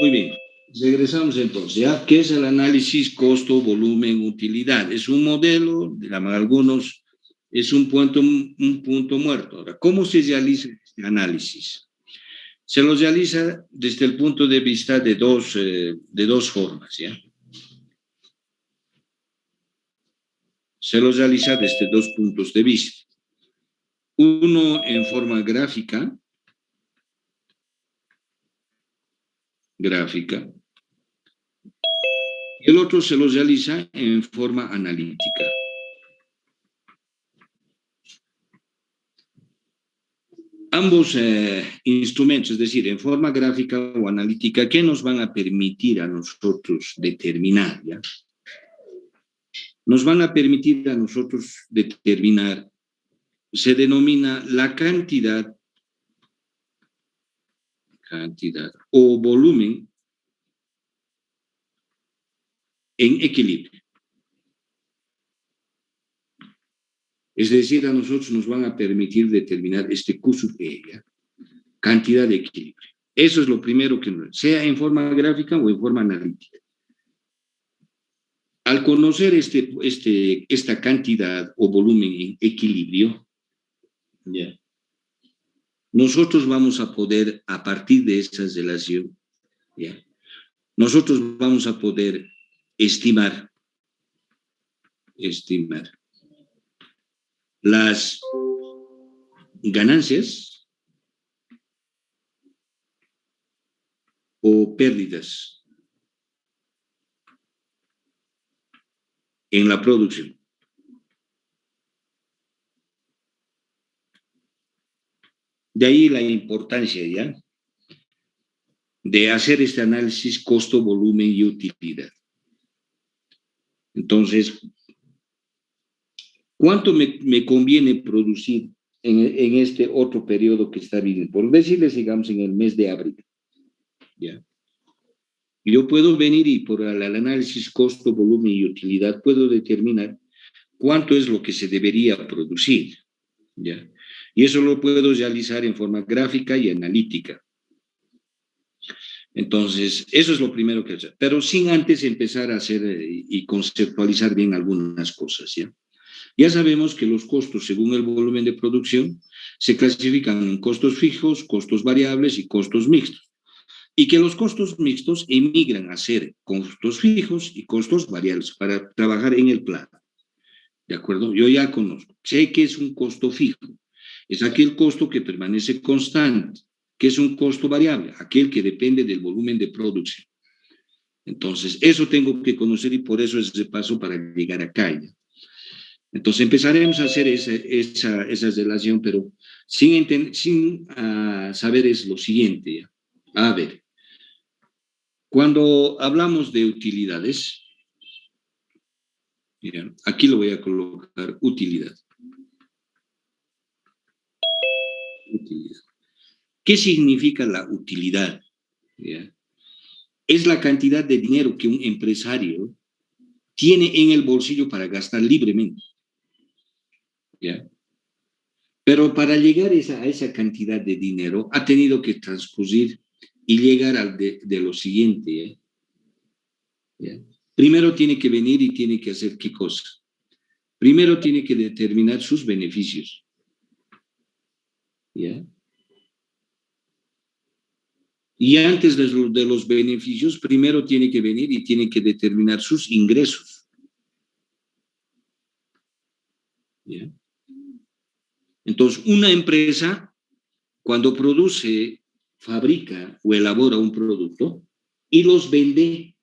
Muy bien, regresamos entonces, ¿ya? ¿Qué es el análisis costo, volumen, utilidad? Es un modelo, llaman algunos, es un punto muerto. Ahora, ¿cómo se realiza este análisis? Se los realiza desde el punto de vista de dos formas, ¿ya? Se los realiza desde dos puntos de vista. Uno en forma gráfica, y el otro se los realiza en forma analítica. Ambos instrumentos, es decir, en forma gráfica o analítica, ¿qué nos van a permitir a nosotros determinar? ¿Ya? Nos van a permitir a nosotros determinar, se denomina la cantidad o volumen en equilibrio. Es decir, a nosotros nos van a permitir determinar este QSUB-E, cantidad de equilibrio. Eso es lo primero que nos, sea en forma gráfica o en forma analítica. Al conocer esta cantidad o volumen en equilibrio, ¿ya? Nosotros vamos a poder, a partir de esa relación, ¿ya? Nosotros vamos a poder estimar las ganancias o pérdidas en la producción. De ahí la importancia, ¿ya?, de hacer este análisis costo, volumen y utilidad. Entonces, ¿cuánto me conviene producir en este otro periodo que está viviendo? Por decirles, digamos, en el mes de abril, ¿ya? Yo puedo venir y por el análisis costo, volumen y utilidad puedo determinar cuánto es lo que se debería producir, ¿ya? Y eso lo puedo realizar en forma gráfica y analítica. Entonces, eso es lo primero que hacer, pero sin antes empezar a hacer y conceptualizar bien algunas cosas, ¿ya? Ya sabemos que los costos, según el volumen de producción, se clasifican en costos fijos, costos variables y costos mixtos. Y que los costos mixtos emigran a ser costos fijos y costos variables para trabajar en el plano. ¿De acuerdo? Yo ya conozco. Sé que es un costo fijo. Es aquel costo que permanece constante, que es un costo variable, aquel que depende del volumen de producción. Entonces, eso tengo que conocer y por eso es ese paso para llegar acá, ¿ya? Entonces empezaremos a hacer esa relación, pero sin saber es lo siguiente, ¿ya? A ver, cuando hablamos de utilidades, mira, aquí lo voy a colocar utilidad. Utilidad. ¿Qué significa la utilidad? ¿Ya? Es la cantidad de dinero que un empresario tiene en el bolsillo para gastar libremente, ¿ya? Pero para llegar a esa cantidad de dinero ha tenido que transcurrir y llegar al de lo siguiente, ¿eh? ¿Ya? Primero tiene que venir y tiene que hacer ¿qué cosa? Primero tiene que determinar sus beneficios, ¿ya? Y antes de los beneficios, primero tiene que venir y tiene que determinar sus ingresos, ¿ya? Entonces, una empresa, cuando produce, fabrica o elabora un producto y los vende,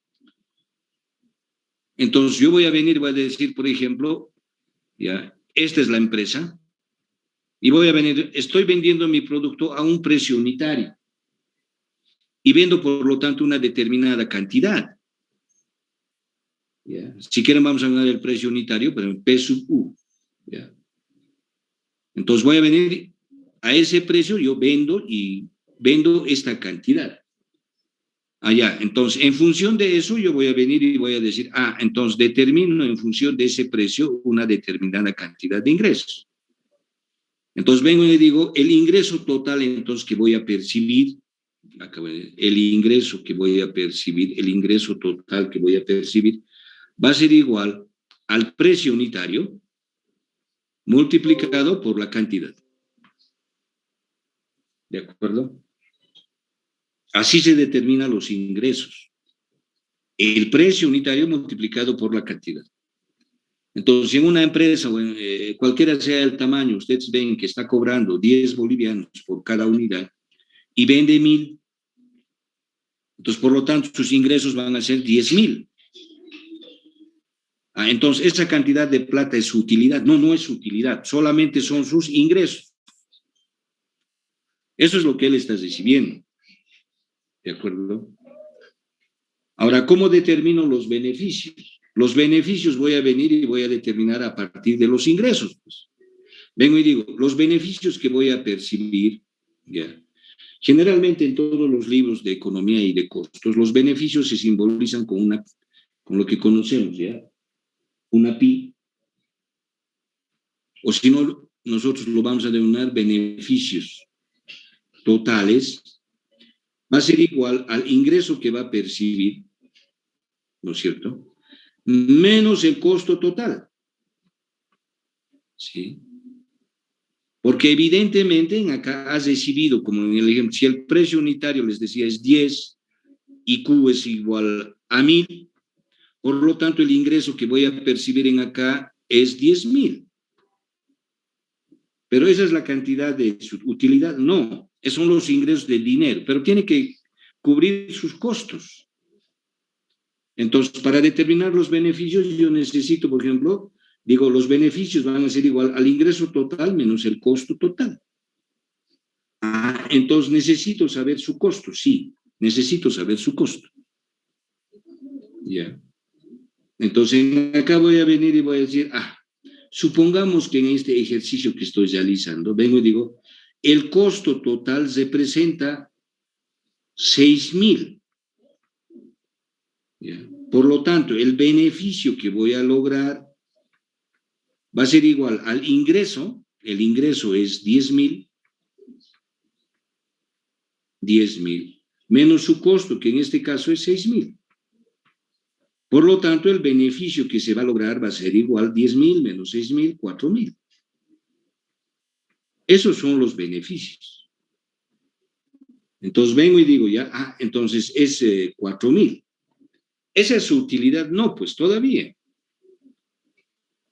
entonces yo voy a venir y voy a decir, por ejemplo, ¿ya? Esta es la empresa y voy a venir, estoy vendiendo mi producto a un precio unitario y vendo, por lo tanto, una determinada cantidad, ¿ya? Si quieren vamos a ganar el precio unitario, pero en P sub U, ¿ya? Entonces voy a venir a ese precio, yo vendo y vendo esta cantidad. Allá, entonces, en función de eso, yo voy a venir y voy a decir, entonces determino en función de ese precio una determinada cantidad de ingresos. Entonces vengo y le digo, el ingreso total entonces que voy a percibir, el ingreso total que voy a percibir va a ser igual al precio unitario multiplicado por la cantidad. ¿De acuerdo? Así se determinan los ingresos. El precio unitario multiplicado por la cantidad. Entonces, en una empresa, cualquiera sea el tamaño, ustedes ven que está cobrando 10 bolivianos por cada unidad y vende 1.000. Entonces, por lo tanto, sus ingresos van a ser 10.000. Entonces, esa cantidad de plata es su utilidad. No, no es su utilidad, solamente son sus ingresos. Eso es lo que él está recibiendo. ¿De acuerdo? Ahora, ¿cómo determino los beneficios? Los beneficios voy a venir y voy a determinar a partir de los ingresos. Pues. Vengo y digo, los beneficios que voy a percibir, ¿ya? Generalmente en todos los libros de economía y de costos, los beneficios se simbolizan con lo que conocemos, ¿ya? Una pi, o si no, nosotros lo vamos a denominar beneficios totales, va a ser igual al ingreso que va a percibir, ¿no es cierto?, menos el costo total. ¿Sí? Porque evidentemente en acá has recibido, como en el ejemplo, si el precio unitario, les decía, es 10 y Q es igual a 1.000, por lo tanto el ingreso que voy a percibir en acá es 10.000. Pero esa es la cantidad de su utilidad. No, esos son los ingresos de dinero, pero tiene que cubrir sus costos. Entonces, para determinar los beneficios, yo necesito, por ejemplo, digo, los beneficios van a ser igual al ingreso total menos el costo total. Entonces necesito saber su costo, sí, necesito saber su costo. Ya. Entonces, acá voy a venir y voy a decir, supongamos que en este ejercicio que estoy realizando, vengo y digo, el costo total representa 6.000. ¿Ya? Por lo tanto, el beneficio que voy a lograr va a ser igual al ingreso, el ingreso es 10.000, menos su costo, que en este caso es 6.000. Por lo tanto, el beneficio que se va a lograr va a ser igual 10.000 menos 6.000, 4.000. Esos son los beneficios. Entonces vengo y digo ya, entonces es 4.000. ¿Esa es su utilidad? No, pues todavía.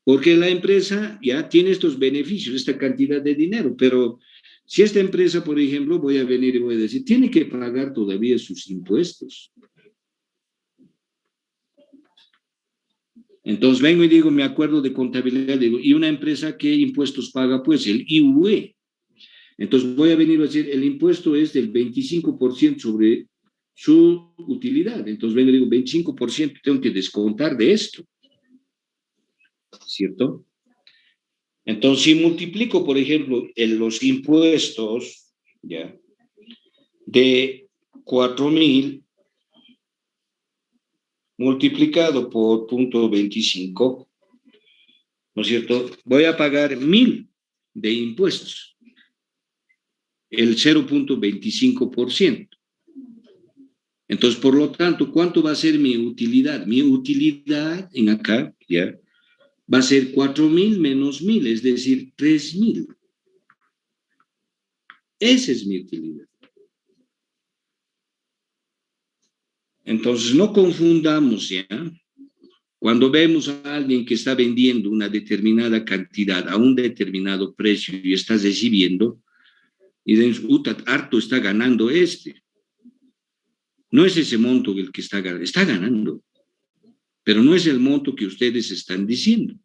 Porque la empresa ya tiene estos beneficios, esta cantidad de dinero, pero si esta empresa, por ejemplo, voy a venir y voy a decir, tiene que pagar todavía sus impuestos. Entonces vengo y digo, me acuerdo de contabilidad, digo, ¿y una empresa qué impuestos paga? Pues el IUE. Entonces voy a venir a decir, el impuesto es del 25% sobre su utilidad. Entonces vengo y digo, 25% tengo que descontar de esto. ¿Cierto? Entonces, si multiplico, por ejemplo, los impuestos, ¿ya?, de 4.000 multiplicado por 0.25, ¿no es cierto? Voy a pagar 1.000 de impuestos, el 0.25%. Entonces, por lo tanto, ¿cuánto va a ser mi utilidad? Mi utilidad en acá, ¿ya?, va a ser 4.000 menos 1.000, es decir, 3.000. Esa es mi utilidad. Entonces, no confundamos, ¿ya? Cuando vemos a alguien que está vendiendo una determinada cantidad a un determinado precio y está recibiendo, y decimos, harto está ganando este. No es ese monto el que está ganando, pero no es el monto que ustedes están diciendo.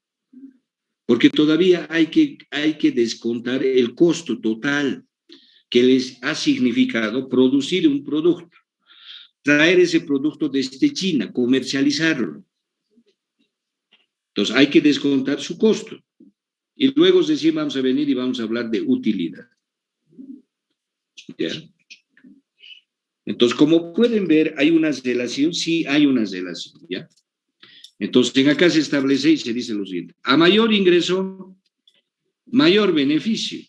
Porque todavía hay que descontar el costo total que les ha significado producir un producto, traer ese producto desde China, comercializarlo. Entonces hay que descontar su costo. Y luego decir, vamos a venir y vamos a hablar de utilidad. ¿Ya? Entonces, como pueden ver, ¿hay una relación? Sí, hay una relación, ¿ya? Entonces, en acá se establece y se dice lo siguiente: a mayor ingreso, mayor beneficio.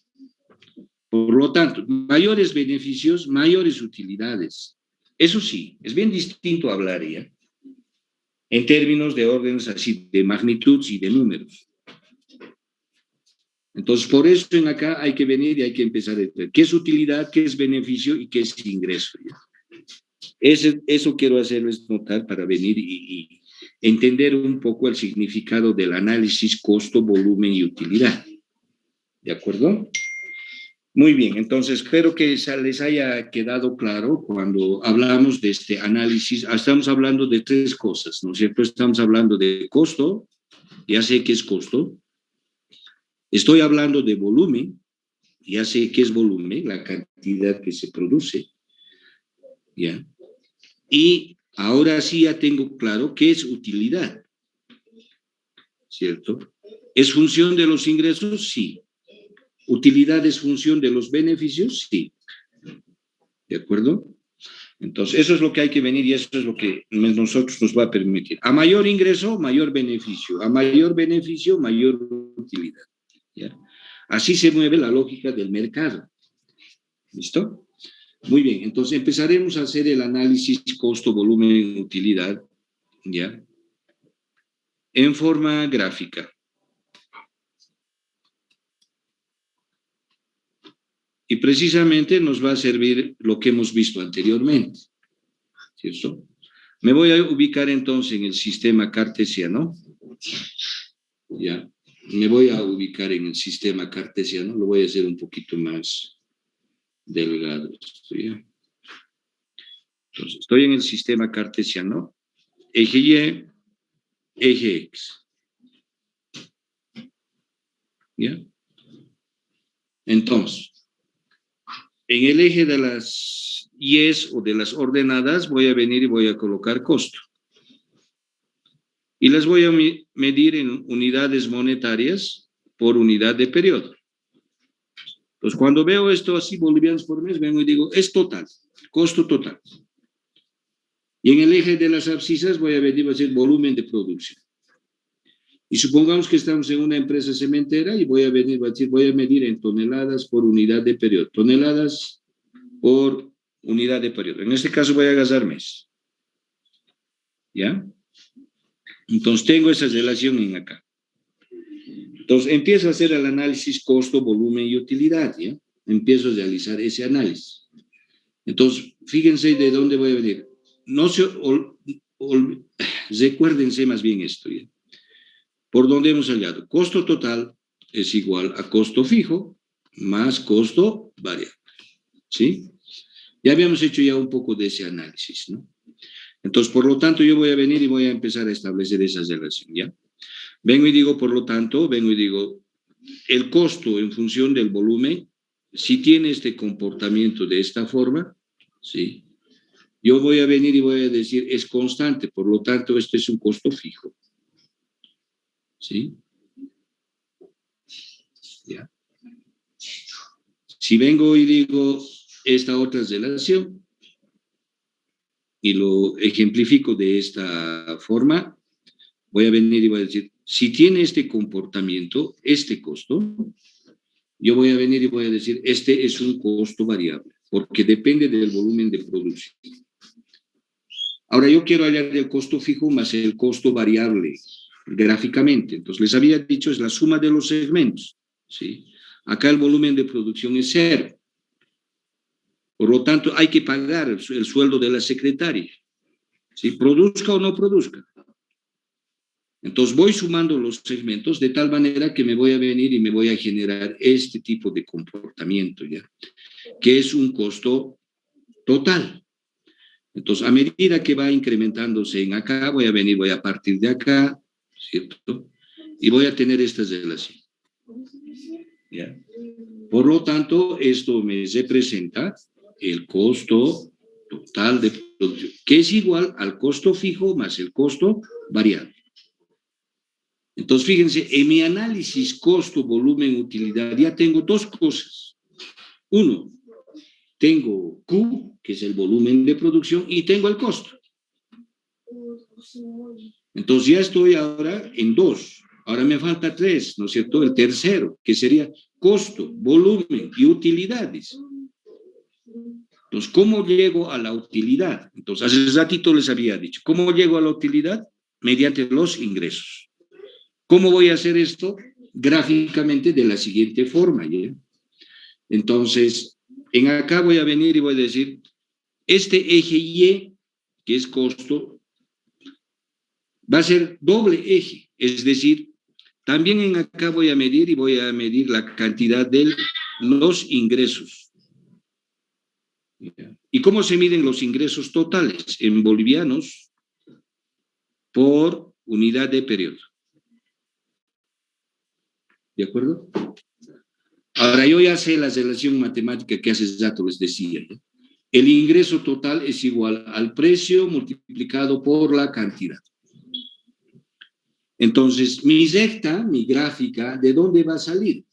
Por lo tanto, mayores beneficios, mayores utilidades. Eso sí, es bien distinto hablar, ¿ya?, en términos de órdenes así, de magnitud y de números. Entonces, por eso en acá hay que venir y hay que empezar a ver qué es utilidad, qué es beneficio y qué es ingreso, ¿ya? Eso quiero hacerles notar para venir y entender un poco el significado del análisis costo, volumen y utilidad. ¿De acuerdo? Muy bien, entonces espero que les haya quedado claro cuando hablamos de este análisis. Estamos hablando de tres cosas, ¿no es cierto? Estamos hablando de costo, ya sé que es costo. Estoy hablando de volumen, ya sé que es volumen, la cantidad que se produce, ¿ya? Y ahora sí ya tengo claro qué es utilidad, ¿cierto? ¿Es función de los ingresos? Sí. ¿Utilidad es función de los beneficios? Sí. ¿De acuerdo? Entonces, eso es lo que hay que venir y eso es lo que nosotros nos va a permitir. A mayor ingreso, mayor beneficio. A mayor beneficio, mayor utilidad. ¿Ya? Así se mueve la lógica del mercado. ¿Listo? Muy bien, entonces empezaremos a hacer el análisis costo, volumen, utilidad, ¿ya? En forma gráfica. Y precisamente nos va a servir lo que hemos visto anteriormente, ¿cierto? Me voy a ubicar entonces en el sistema cartesiano, ¿ya? Me voy a ubicar en el sistema cartesiano, lo voy a hacer un poquito más delgado, ¿ya? Entonces, estoy en el sistema cartesiano, eje Y, eje X, ¿ya? Entonces, en el eje de las Y's o de las ordenadas voy a venir y voy a colocar costo. Y las voy a medir en unidades monetarias por unidad de periodo. Entonces, cuando veo esto así, bolivianos por mes, vengo y digo, es total, costo total. Y en el eje de las abscisas voy a venir y voy a decir volumen de producción. Y supongamos que estamos en una empresa cementera y voy a venir, voy a medir en toneladas por unidad de periodo. Toneladas por unidad de periodo. En este caso voy a gastar mes. ¿Ya? Entonces tengo esa relación en acá. Entonces empiezo a hacer el análisis costo, volumen y utilidad. ¿Ya? Empiezo a realizar ese análisis. Entonces, fíjense de dónde voy a venir. No se recuérdense más bien esto. ¿Ya? Por donde hemos hallado, costo total es igual a costo fijo más costo variable, ¿sí? Ya habíamos hecho ya un poco de ese análisis, ¿no? Entonces, por lo tanto, yo voy a venir y voy a empezar a establecer esa relación, ¿ya? Vengo y digo, por lo tanto, el costo en función del volumen, si tiene este comportamiento de esta forma, ¿sí? Yo voy a venir y voy a decir, es constante, por lo tanto, este es un costo fijo. ¿Sí? ¿Ya? Si vengo y digo esta otra relación y lo ejemplifico de esta forma, voy a venir y voy a decir, si tiene este comportamiento, este costo, yo voy a venir y voy a decir, este es un costo variable, porque depende del volumen de producción. Ahora yo quiero hallar el costo fijo más el costo variable gráficamente. Entonces les había dicho, es la suma de los segmentos, ¿sí? Acá el volumen de producción es 0. Por lo tanto, hay que pagar el sueldo de la secretaria, ¿sí? Produzca o no produzca. Entonces voy sumando los segmentos de tal manera que me voy a venir y me voy a generar este tipo de comportamiento, ¿ya? Que es un costo total. Entonces, a medida que va incrementándose en acá, voy a venir, voy a partir de acá, ¿cierto? Y voy a tener esta relación, ¿ya? Por lo tanto, esto me representa el costo total de producción, que es igual al costo fijo más el costo variable. Entonces, fíjense, en mi análisis costo, volumen, utilidad, ya tengo dos cosas. Uno, tengo Q, que es el volumen de producción, y tengo el costo. Entonces, ya estoy ahora en 2. Ahora me falta 3, ¿no es cierto? El tercero, que sería costo, volumen y utilidades. Entonces, ¿cómo llego a la utilidad? Entonces, hace ratito les había dicho, ¿cómo llego a la utilidad? Mediante los ingresos. ¿Cómo voy a hacer esto? Gráficamente de la siguiente forma, ¿ya? Entonces, en acá voy a venir y voy a decir, este eje Y que es costo, va a ser doble eje, es decir, también en acá voy a medir y voy a medir la cantidad de los ingresos. ¿Y cómo se miden los ingresos totales? En bolivianos por unidad de periodo. ¿De acuerdo? Ahora, yo ya sé la relación matemática que hace rato les decía, ¿no? El ingreso total es igual al precio multiplicado por la cantidad. Entonces, mi recta, mi gráfica, ¿de dónde va a salir?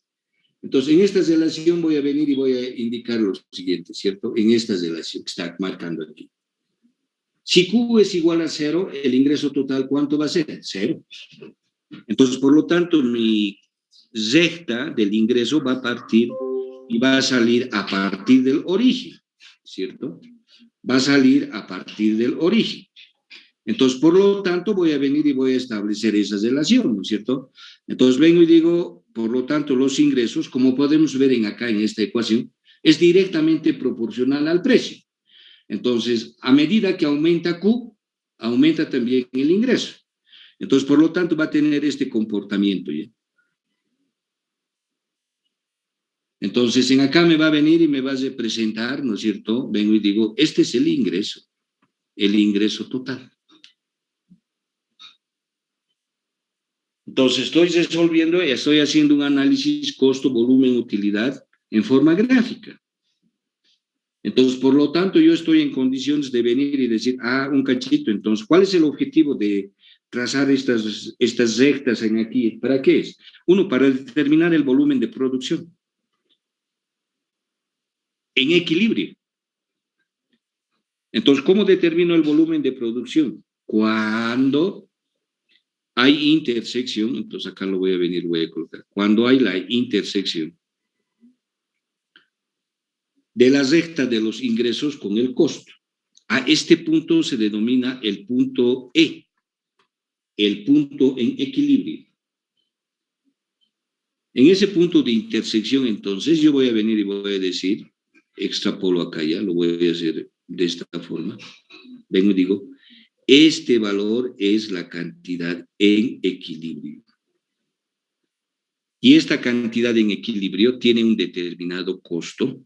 Entonces, en esta relación voy a venir y voy a indicar lo siguiente, ¿cierto? En esta relación que está marcando aquí. Si Q es igual a 0, el ingreso total, ¿cuánto va a ser? 0. Entonces, por lo tanto, mi recta del ingreso va a partir y va a salir a partir del origen, ¿cierto? Va a salir a partir del origen. Entonces, por lo tanto, voy a venir y voy a establecer esa relación, ¿no es cierto? Entonces, vengo y digo, por lo tanto, los ingresos, como podemos ver acá en esta ecuación, es directamente proporcional al precio. Entonces, a medida que aumenta Q, aumenta también el ingreso. Entonces, por lo tanto, va a tener este comportamiento, ¿ya? Entonces, en acá me va a venir y me va a representar, ¿no es cierto? Vengo y digo, este es el ingreso total. Entonces, estoy resolviendo y estoy haciendo un análisis costo, volumen, utilidad en forma gráfica. Entonces, por lo tanto, yo estoy en condiciones de venir y decir, un cachito, entonces, ¿cuál es el objetivo de trazar estas rectas en aquí? ¿Para qué es? Uno, para determinar el volumen de producción en equilibrio. Entonces, ¿cómo determino el volumen de producción? Cuando hay intersección, entonces acá lo voy a colocar, cuando hay la intersección de la recta de los ingresos con el costo. A este punto se denomina el punto E, el punto en equilibrio. En ese punto de intersección, entonces, yo voy a venir y voy a decir, extrapolo acá ya, lo voy a hacer de esta forma. Vengo y digo, este valor es la cantidad en equilibrio. Y esta cantidad en equilibrio tiene un determinado costo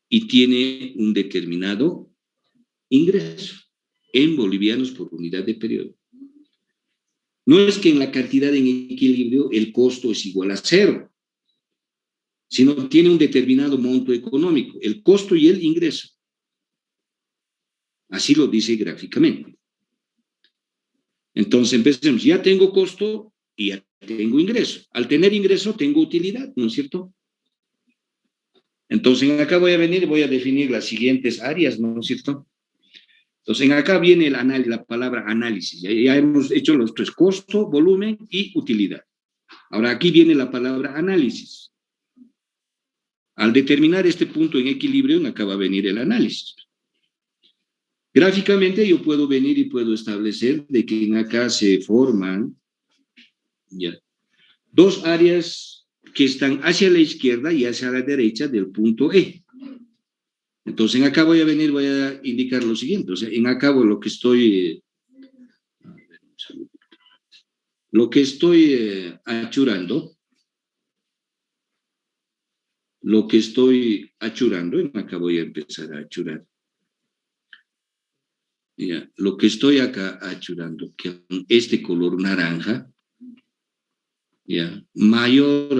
y tiene un determinado ingreso en bolivianos por unidad de periodo. No es que en la cantidad en equilibrio el costo es igual a 0, sino tiene un determinado monto económico, el costo y el ingreso. Así lo dice gráficamente. Entonces empecemos, ya tengo costo y ya tengo ingreso. Al tener ingreso tengo utilidad, ¿no es cierto? Entonces acá voy a venir y voy a definir las siguientes áreas, ¿no es cierto? Entonces acá viene la palabra análisis. Ya hemos hecho los tres, costo, volumen y utilidad. Ahora aquí viene la palabra análisis. Al determinar este punto en equilibrio, acá va a venir el análisis. Gráficamente yo puedo venir y puedo establecer de que en acá se forman ya, dos áreas que están hacia la izquierda y hacia la derecha del punto E. Entonces, en acá voy a venir, voy a indicar lo siguiente. O sea, en acá lo que estoy achurando, en acá voy a empezar a achurar. Ya, lo que estoy acá achurando, que este color naranja, ya, mayor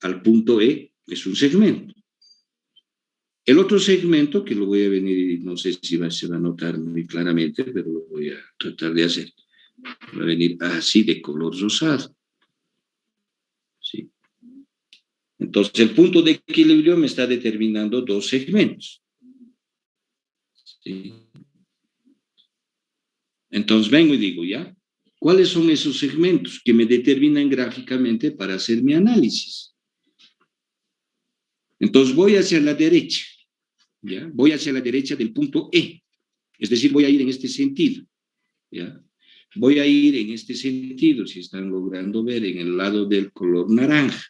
al punto E, es un segmento. El otro segmento, que lo voy a venir, y no sé si se va a notar muy claramente, pero lo voy a tratar de hacer. Va a venir así de color rosado. ¿Sí? Entonces, el punto de equilibrio me está determinando dos segmentos. ¿Sí? Entonces, vengo y digo, ¿ya? ¿Cuáles son esos segmentos que me determinan gráficamente para hacer mi análisis? Entonces, voy hacia la derecha, ¿ya? Voy hacia la derecha del punto E. Es decir, voy a ir en este sentido, ¿ya? Voy a ir en este sentido, si están logrando ver, en el lado del color naranja.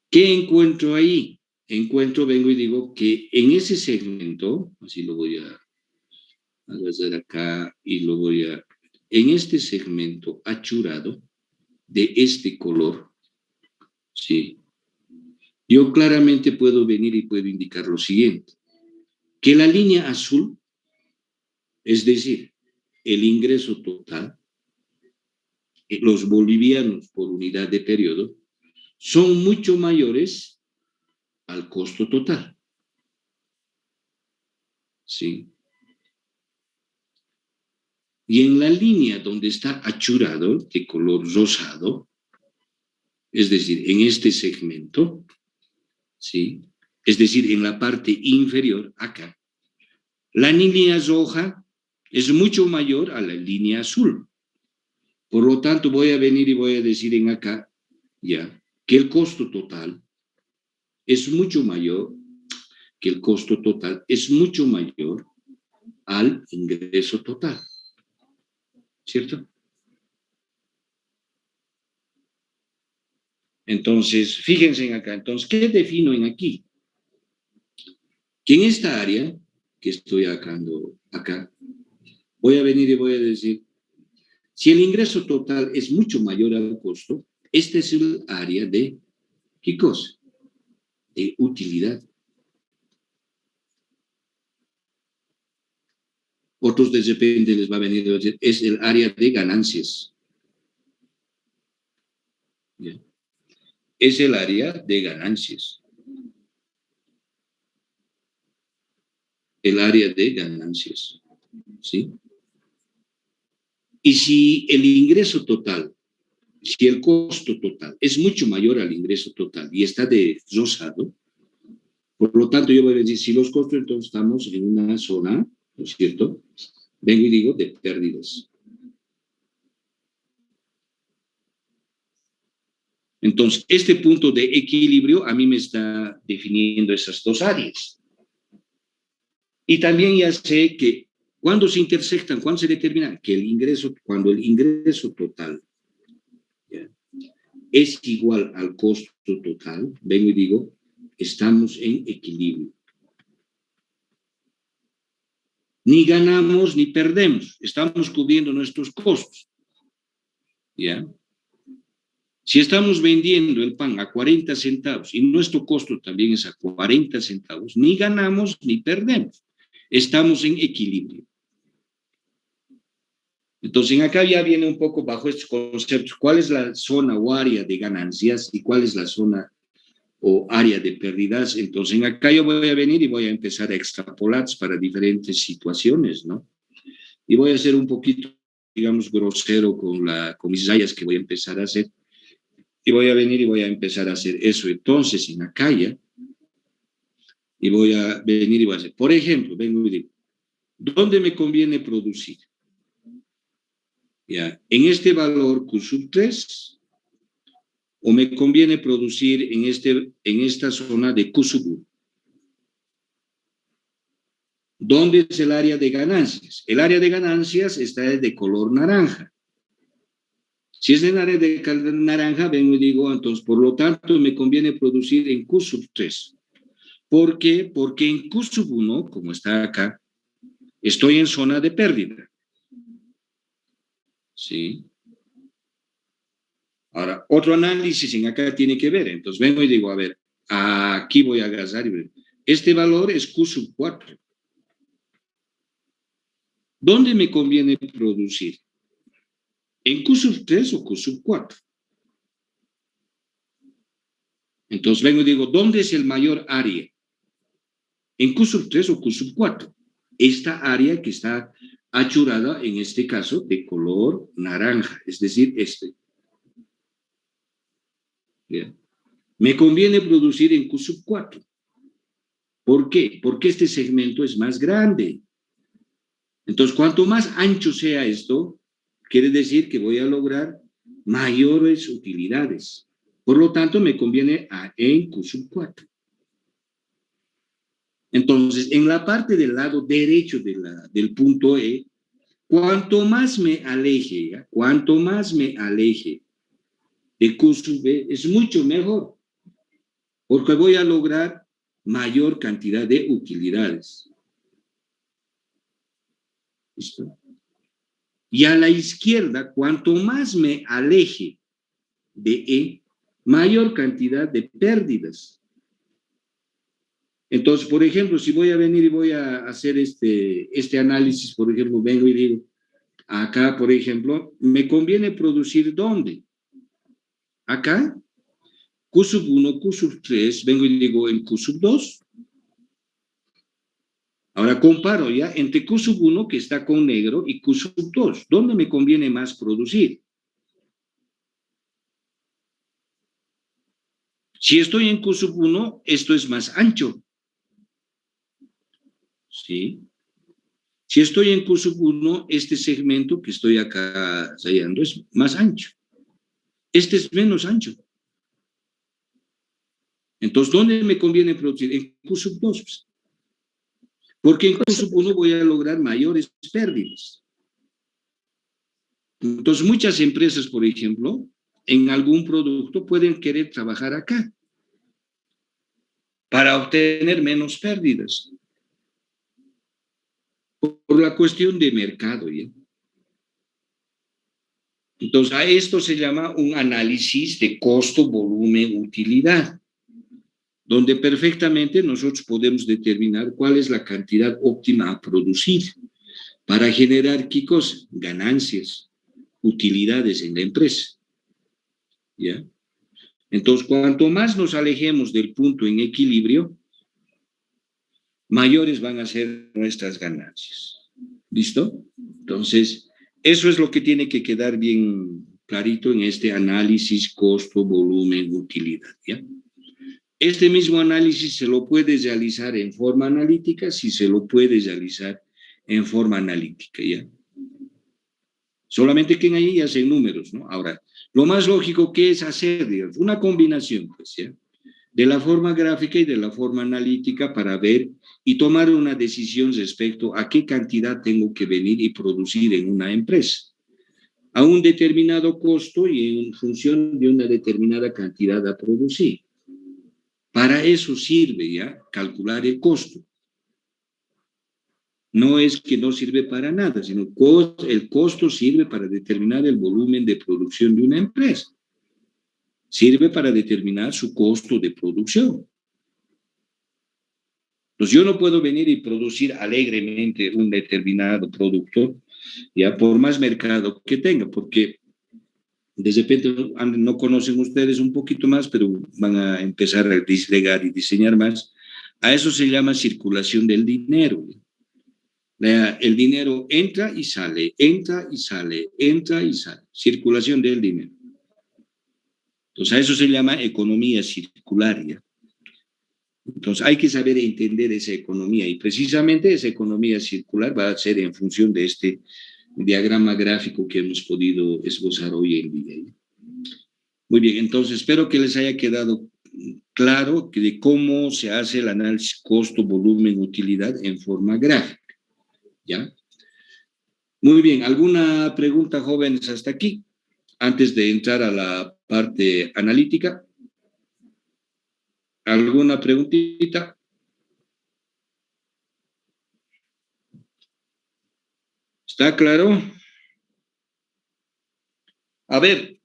¿Qué encuentro ahí? encuentro, vengo y digo que en ese segmento, así lo voy a hacer acá y lo voy a, en este segmento achurado de este color, ¿sí? Yo claramente puedo venir y puedo indicar lo siguiente, que la línea azul, es decir, el ingreso total, los bolivianos por unidad de periodo, son mucho mayores al costo total. ¿Sí? Y en la línea donde está achurado, de color rosado, es decir, en este segmento, ¿sí? Es decir, en la parte inferior, acá, la línea roja es mucho mayor a la línea azul. Por lo tanto, voy a venir y voy a decir en acá, ya, que el costo total es mucho mayor, que el costo total es mucho mayor al ingreso total. ¿Cierto? Entonces, fíjense en acá. Entonces, ¿qué defino en aquí? Que en esta área que estoy acá, voy a venir y voy a decir, si el ingreso total es mucho mayor al costo, este es el área de, ¿qué cosa? De utilidad. Otros de repente les va a venir a decir, es el área de ganancias. ¿Ya? Es el área de ganancias. El área de ganancias. ¿Sí? Y si el ingreso total, si el costo total es mucho mayor al ingreso total y está de rosado, por lo tanto yo voy a decir, si los costos, entonces estamos en una zona, ¿no es cierto? Vengo y digo de pérdidas. Entonces, este punto de equilibrio a mí me está definiendo esas dos áreas. Y también ya sé que cuando se intersectan, cuando se determina que el ingreso, cuando el ingreso total, ¿ya?, es igual al costo total, vengo y digo, estamos en equilibrio. Ni ganamos ni perdemos, estamos cubriendo nuestros costos. ¿Ya? Si estamos vendiendo el pan a 40 centavos y nuestro costo también es a 40 centavos, ni ganamos ni perdemos, estamos en equilibrio. Entonces, acá ya viene un poco bajo estos conceptos, ¿cuál es la zona o área de ganancias y cuál es la zona o área de pérdidas? Entonces, acá yo voy a venir y voy a empezar a extrapolar para diferentes situaciones, ¿no? Y voy a ser un poquito, digamos, grosero con mis rayas que voy a empezar a hacer. Y voy a venir y voy a empezar a hacer eso. Entonces, en acá ya, y voy a venir y voy a hacer, por ejemplo, vengo y digo, ¿dónde me conviene producir? Ya, en este valor Q sub 3, o me conviene producir en esta zona de Q sub 1. ¿Dónde es el área de ganancias? El área de ganancias está de color naranja. Si es en área de naranja, vengo y digo, entonces, por lo tanto, me conviene producir en Q sub 3. ¿Por qué? Porque en Q sub 1, como está acá, estoy en zona de pérdida. ¿Sí? Ahora, otro análisis en acá tiene que ver. Entonces, vengo y digo, a ver, aquí voy a agarrar y ver. Este valor es Q sub 4. ¿Dónde me conviene producir? ¿En Q sub 3 o Q sub 4? Entonces vengo y digo, ¿dónde es el mayor área? ¿En Q sub 3 o Q sub 4? Esta área que está achurada, en este caso, de color naranja, es decir, este. ¿Bien? Me conviene producir en Q sub 4. ¿Por qué? Porque este segmento es más grande. Entonces, cuanto más ancho sea esto, quiere decir que voy a lograr mayores utilidades. Por lo tanto, me conviene en Q sub 4. Entonces, en la parte del lado derecho del punto E, cuanto más me aleje de Q sub B, es mucho mejor, porque voy a lograr mayor cantidad de utilidades. ¿Listo? Y a la izquierda, cuanto más me aleje de E, mayor cantidad de pérdidas. Entonces, por ejemplo, si voy a venir y voy a hacer este análisis, por ejemplo, vengo y digo, acá, por ejemplo, ¿me conviene producir dónde? Acá, Q sub 1, Q sub 3, vengo y digo en Q sub 2. Ahora comparo ya entre Q sub 1, que está con negro, y Q sub 2. ¿Dónde me conviene más producir? Si estoy en Q sub 1, esto es más ancho. ¿Sí? Si estoy en Q sub 1, este segmento que estoy acá hallando es más ancho. Este es menos ancho. Entonces, ¿dónde me conviene producir? En Q sub 2. Porque en Q sub 1 voy a lograr mayores pérdidas. Entonces, muchas empresas, por ejemplo, en algún producto pueden querer trabajar acá para obtener menos pérdidas. Por la cuestión de mercado, ¿ya? Entonces, a esto se llama un análisis de costo, volumen, utilidad, donde perfectamente nosotros podemos determinar cuál es la cantidad óptima a producir para generar, ¿qué cosa? Ganancias, utilidades en la empresa, ¿ya? Entonces, cuanto más nos alejemos del punto en equilibrio, mayores van a ser nuestras ganancias. ¿Listo? Entonces, eso es lo que tiene que quedar bien clarito en este análisis costo, volumen, utilidad, ¿ya? Este mismo análisis se lo puede realizar en forma analítica, si se lo puede realizar en forma analítica, ¿ya? Solamente que en ahí hacen números, ¿no? Ahora, lo más lógico que es hacer, digamos, una combinación, pues, ¿ya? De la forma gráfica y de la forma analítica para ver y tomar una decisión respecto a qué cantidad tengo que venir y producir en una empresa, a un determinado costo y en función de una determinada cantidad a producir. Para eso sirve ya calcular el costo. No es que no sirve para nada, sino el costo sirve para determinar el volumen de producción de una empresa. Sirve para determinar su costo de producción. Entonces, yo no puedo venir y producir alegremente un determinado producto, ya por más mercado que tenga, porque de repente no conocen ustedes un poquito más, pero van a empezar a disgregar y diseñar más. A eso se llama circulación del dinero. El dinero entra y sale, entra y sale, entra y sale. Circulación del dinero. Entonces, a eso se llama economía circular, ¿ya? Entonces, hay que saber entender esa economía y precisamente esa economía circular va a ser en función de este diagrama gráfico que hemos podido esbozar hoy en día. Muy bien, entonces espero que les haya quedado claro de cómo se hace el análisis costo, volumen, utilidad en forma gráfica, ¿ya? Muy bien, ¿alguna pregunta, jóvenes, hasta aquí? Antes de entrar a la parte analítica. ¿Alguna preguntita? ¿Está claro? A ver,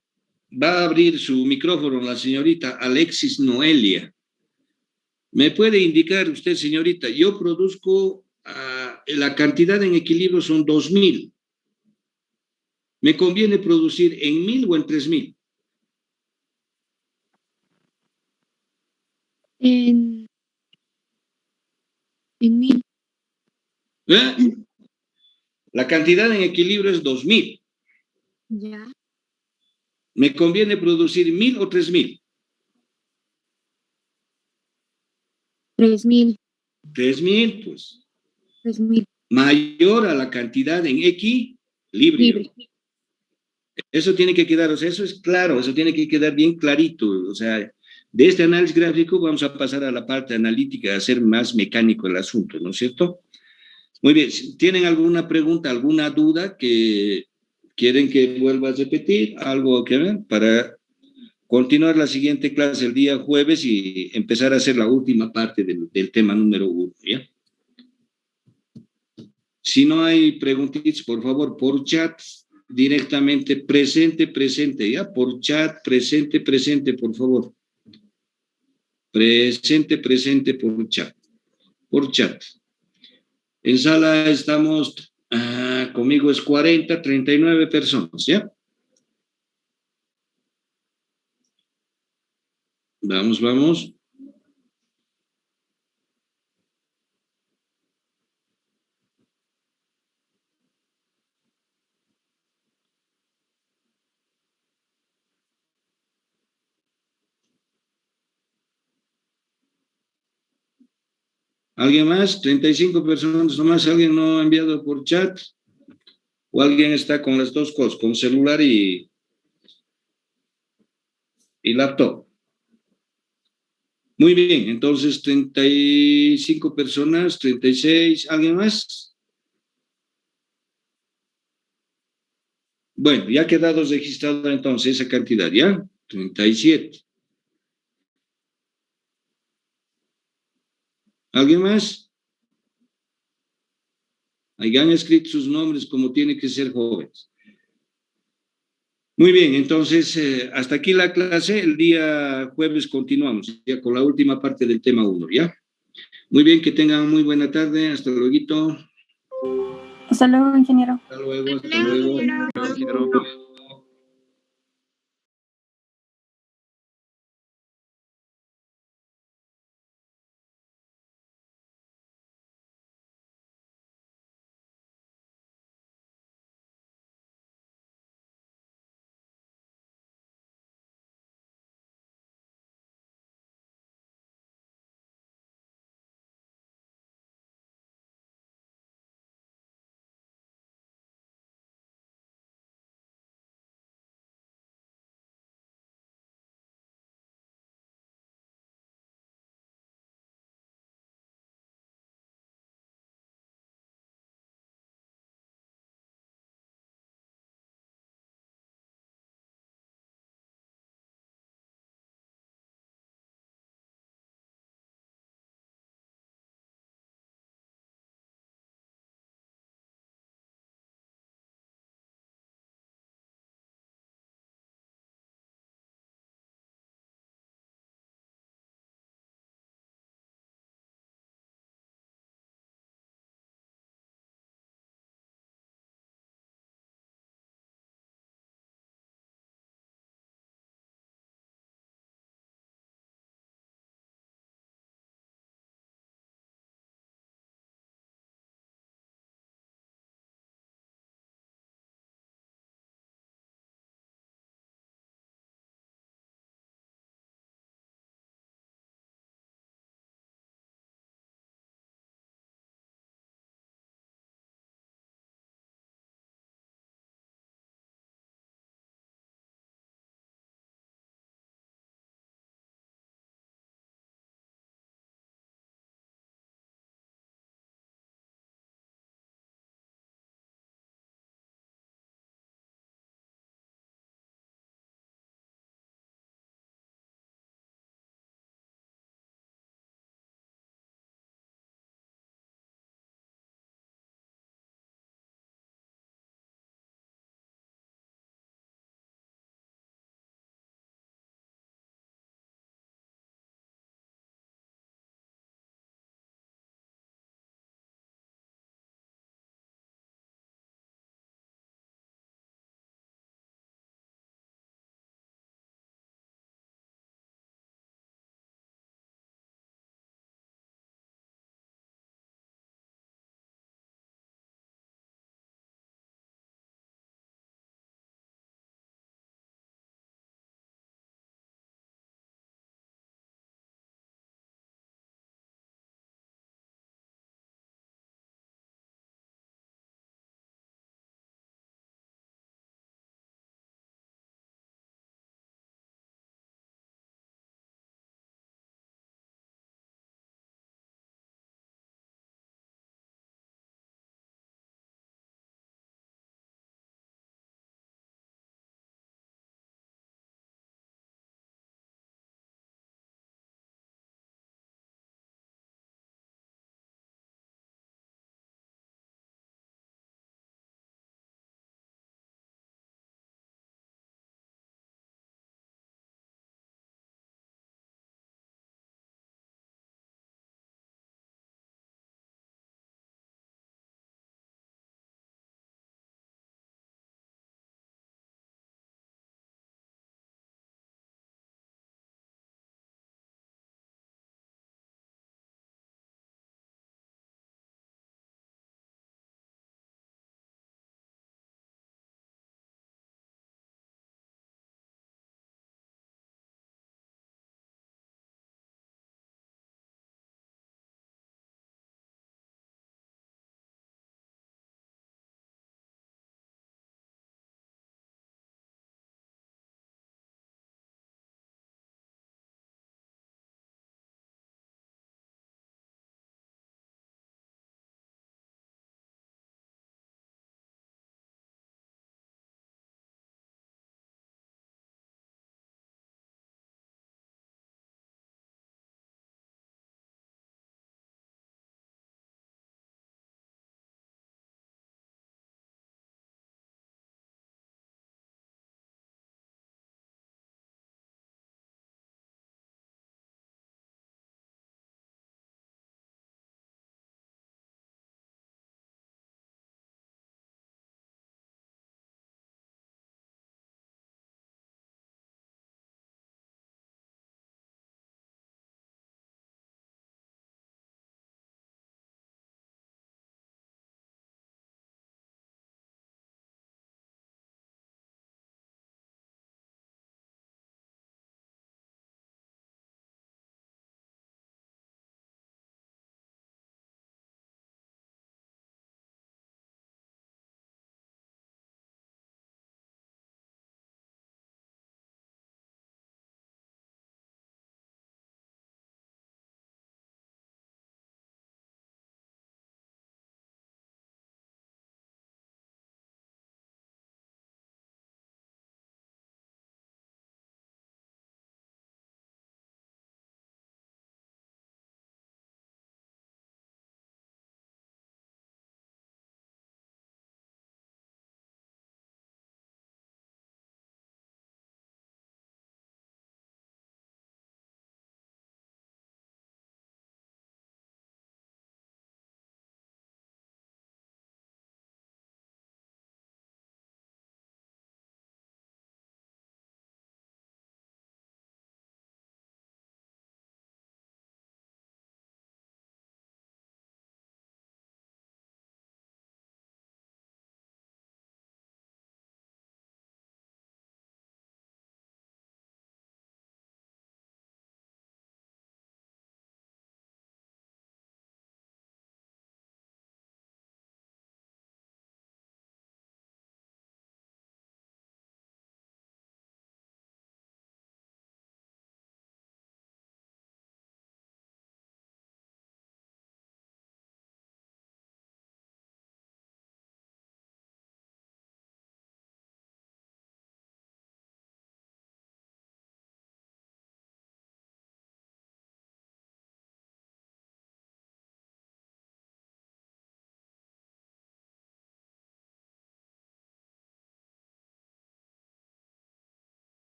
va a abrir su micrófono la señorita Alexis Noelia. ¿Me puede indicar usted, señorita? Yo produzco, la cantidad en equilibrio son 2.000. ¿Me conviene producir en 1.000 o en 3.000? En 1.000. ¿Eh? La cantidad en equilibrio es 2.000. Ya. ¿Me conviene producir 1.000 o 3.000? 3.000. 3.000, pues. 3.000. Mayor a la cantidad en equilibrio. Libre. Eso tiene que quedar, o sea, eso es claro, eso tiene que quedar bien clarito. O sea, de este análisis gráfico vamos a pasar a la parte analítica, a hacer más mecánico el asunto, ¿no es cierto? Muy bien, ¿tienen alguna pregunta, alguna duda que quieren que vuelva a repetir? Algo que ver para continuar la siguiente clase el día jueves y empezar a hacer la última parte del tema número 1, ¿ya? Si no hay preguntitas, por favor, por chat, directamente, presente, ¿ya? Por chat, presente, por favor. Presente por chat. Por chat. En sala estamos, conmigo es 40, 39 personas, ¿ya? Vamos. ¿Alguien más? 35 personas nomás. ¿Alguien no ha enviado por chat? ¿O alguien está con las dos cosas, con celular y laptop? Muy bien, entonces 35 personas, 36, ¿alguien más? Bueno, ya ha quedado registrada entonces esa cantidad, ¿ya? 37. ¿Alguien más? Hayan escrito sus nombres como tiene que ser jóvenes. Muy bien, entonces hasta aquí la clase. El día jueves continuamos ya con la última parte del tema 1, ¿ya? Muy bien, que tengan muy buena tarde. Hasta luego. Hasta luego, ingeniero. Hasta luego.